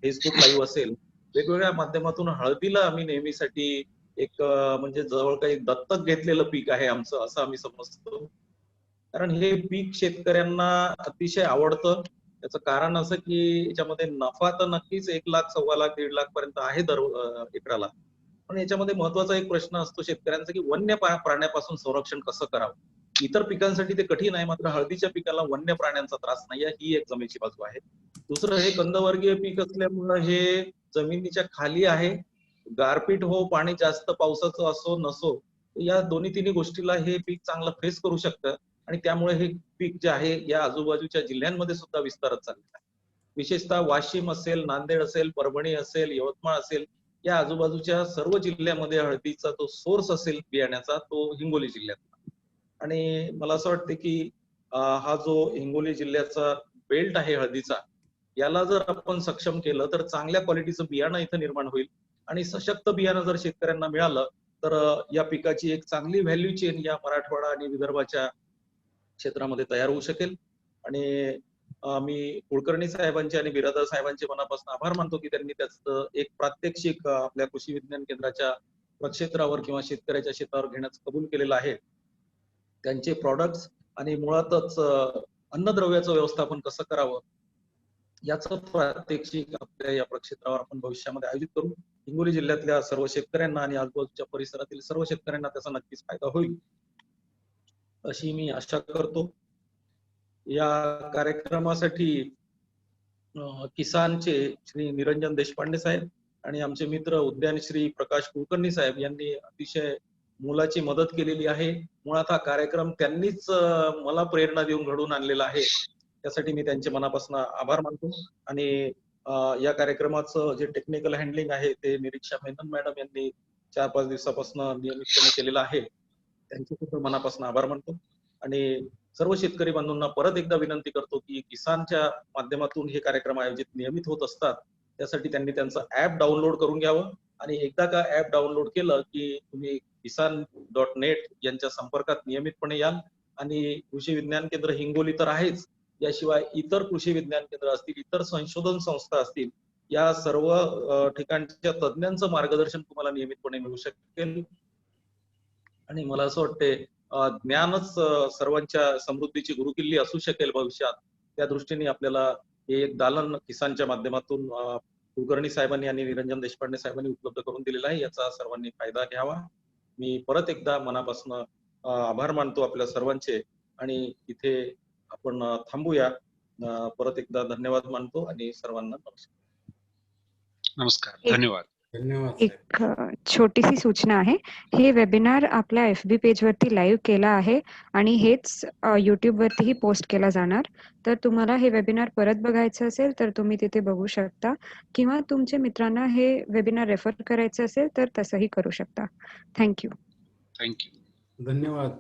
फेसबुक लाईव्ह असेल, वेगवेगळ्या माध्यमातून हळदीला आम्ही नेहमीसाठी एक म्हणजे जवळ काही दत्तक घेतलेलं पीक आहे आमचं असं आम्ही समजतो. कारण हे पीक शेतकऱ्यांना अतिशय आवडतं. त्याचं कारण असं की याच्यामध्ये नफा तर नक्कीच 1 लाख, 1.25 लाख, 1.5 लाख पर्यंत आहे दर एकराला. पण याच्यामध्ये महत्वाचा एक प्रश्न असतो शेतकऱ्यांचा की वन्य प्राण्यापासून संरक्षण कसं करावं. इतर पिकांसाठी ते कठीण आहे, मात्र हळदीच्या पिकाला वन्य प्राण्यांचा त्रास नाहीये, ही एक जमेची बाजू आहे. दुसरं हे कंदवर्गीय पीक असल्यामुळं हे जमिनीच्या खाली आहे. गारपीट हो, पाणी जास्त पावसाचं असो नसो, या दोन्ही तिन्ही गोष्टीला हे पीक चांगलं फेस करू शकतं आणि त्यामुळे हे पीक जे आहे या आजूबाजूच्या जिल्ह्यांमध्ये सुद्धा विस्तारत चाललेलं आहे. विशेषतः वाशिम असेल, नांदेड असेल, परभणी असेल, यवतमाळ असेल, या आजूबाजूच्या सर्व जिल्ह्यामध्ये हळदीचा तो सोर्स असेल बियाण्याचा तो हिंगोली जिल्ह्यातला. आणि मला असं वाटतं की हा जो हिंगोली जिल्ह्याचा बेल्ट आहे हळदीचा, याला जर आपण सक्षम केलं तर चांगल्या क्वालिटीचं बियाणं इथं निर्माण होईल आणि सशक्त बियाणं जर शेतकऱ्यांना मिळालं तर या पिकाची एक चांगली व्हॅल्यू चेन या मराठवाडा आणि विदर्भाच्या क्षेत्रामध्ये तयार होऊ शकेल. आणि मी कुलकर्णी साहेबांचे आणि बिरादर साहेबांचे मनापासून आभार मानतो की त्यांनी त्याचं एक प्रात्यक्षिक आपल्या कृषी विज्ञान केंद्राच्या प्रक्षेत्रावर किंवा शेतकऱ्याच्या शेतावर घेण्याचं कबूल केलेलं आहे. त्यांचे प्रॉडक्ट्स आणि मुळातच अन्नद्रव्याचं व्यवस्थापन कसं करावं याचं प्रात्यक्षिक आपल्या या प्रक्षेत्रावर आपण भविष्यामध्ये आयोजित करू. हिंगोली जिल्ह्यातल्या सर्व शेतकऱ्यांना आणि आजूबाजूच्या परिसरातील सर्व शेतकऱ्यांना त्याचा नक्कीच फायदा होईल अशी मी आशा करतो. या कार्यक्रमासाठी किसानचे श्री निरंजन देशपांडे साहेब आणि आमचे मित्र उद्यान श्री प्रकाश कुलकर्णी साहेब यांनी अतिशय मोलाची मदत केलेली आहे. मुळात हा कार्यक्रम त्यांनीच मला प्रेरणा देऊन घडवून आणलेला आहे. त्यासाठी मी त्यांचे मनापासून आभार मानतो. आणि या कार्यक्रमाचं जे टेक्निकल हँडलिंग आहे ते निरीक्षा मेनन मॅडम यांनी 4-5 दिवसापासून नियमितपणे केलेलं आहे. त्यांचे सुद्धा मनापासून आभार मानतो. आणि सर्व शेतकरी बांधवांना परत एकदा विनंती करतो की किसानच्या माध्यमातून हे कार्यक्रम आयोजित नियमित होत असतात. त्यासाठी त्यांनी त्यांचं ऍप डाउनलोड करून घ्यावं आणि एकदा का ऍप डाउनलोड केलं की तुम्ही kisan.net यांच्या संपर्कात नियमितपणे याल. आणि कृषी विज्ञान केंद्र हिंगोली तर आहेच, याशिवाय इतर कृषी विज्ञान केंद्र असतील, इतर संशोधन संस्था असतील, या सर्व ठिकाणच्या तज्ञांचं मार्गदर्शन तुम्हाला नियमितपणे मिळू शकेल. आणि मला असं वाटते ज्ञानच सर्वांच्या समृद्धीची गुरुकिल्ली असू शकेल भविष्यात. त्या दृष्टीने आपल्याला हे एक दालन किसानच्या माध्यमातून कुलकर्णी साहेबांनी आणि निरंजन देशपांडे साहेबांनी उपलब्ध करून दिलेला आहे. याचा सर्वांनी फायदा घ्यावा. मी परत एकदा मनापासून आभार मानतो आपल्या सर्वांचे आणि इथे आपण थांबूया. परत एकदा धन्यवाद मानतो आणि सर्वांना नमस्कार. नमस्कार, धन्यवाद. धन्यवाद साहेब. एक छोटीशी सूचना आहे. हे वेबिनार आपल्या FB पेजवरती लाईव्ह केला आहे आणि हेच YouTubeवरतीही पोस्ट केला जाणार. तर तुम्हाला हे वेबिनार परत बघायचं असेल तर तुम्ही तिथे बघू शकता किंवा तुमच्या मित्रांना हे वेबिनार रेफर करायचं असेल तर तसंही करू शकता. Thank you. थँक्यू. धन्यवाद.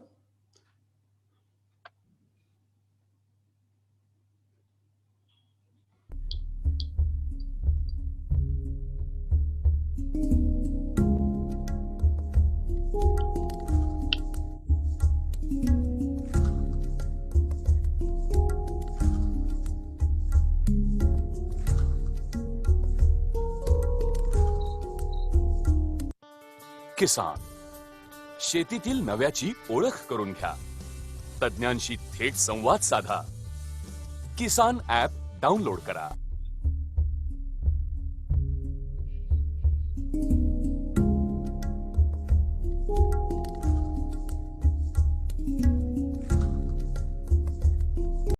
किसान शेतीतील नव्याची ओळख करून घ्या. तज्ञांशी थेट संवाद साधा. किसान ॲप डाउनलोड करा.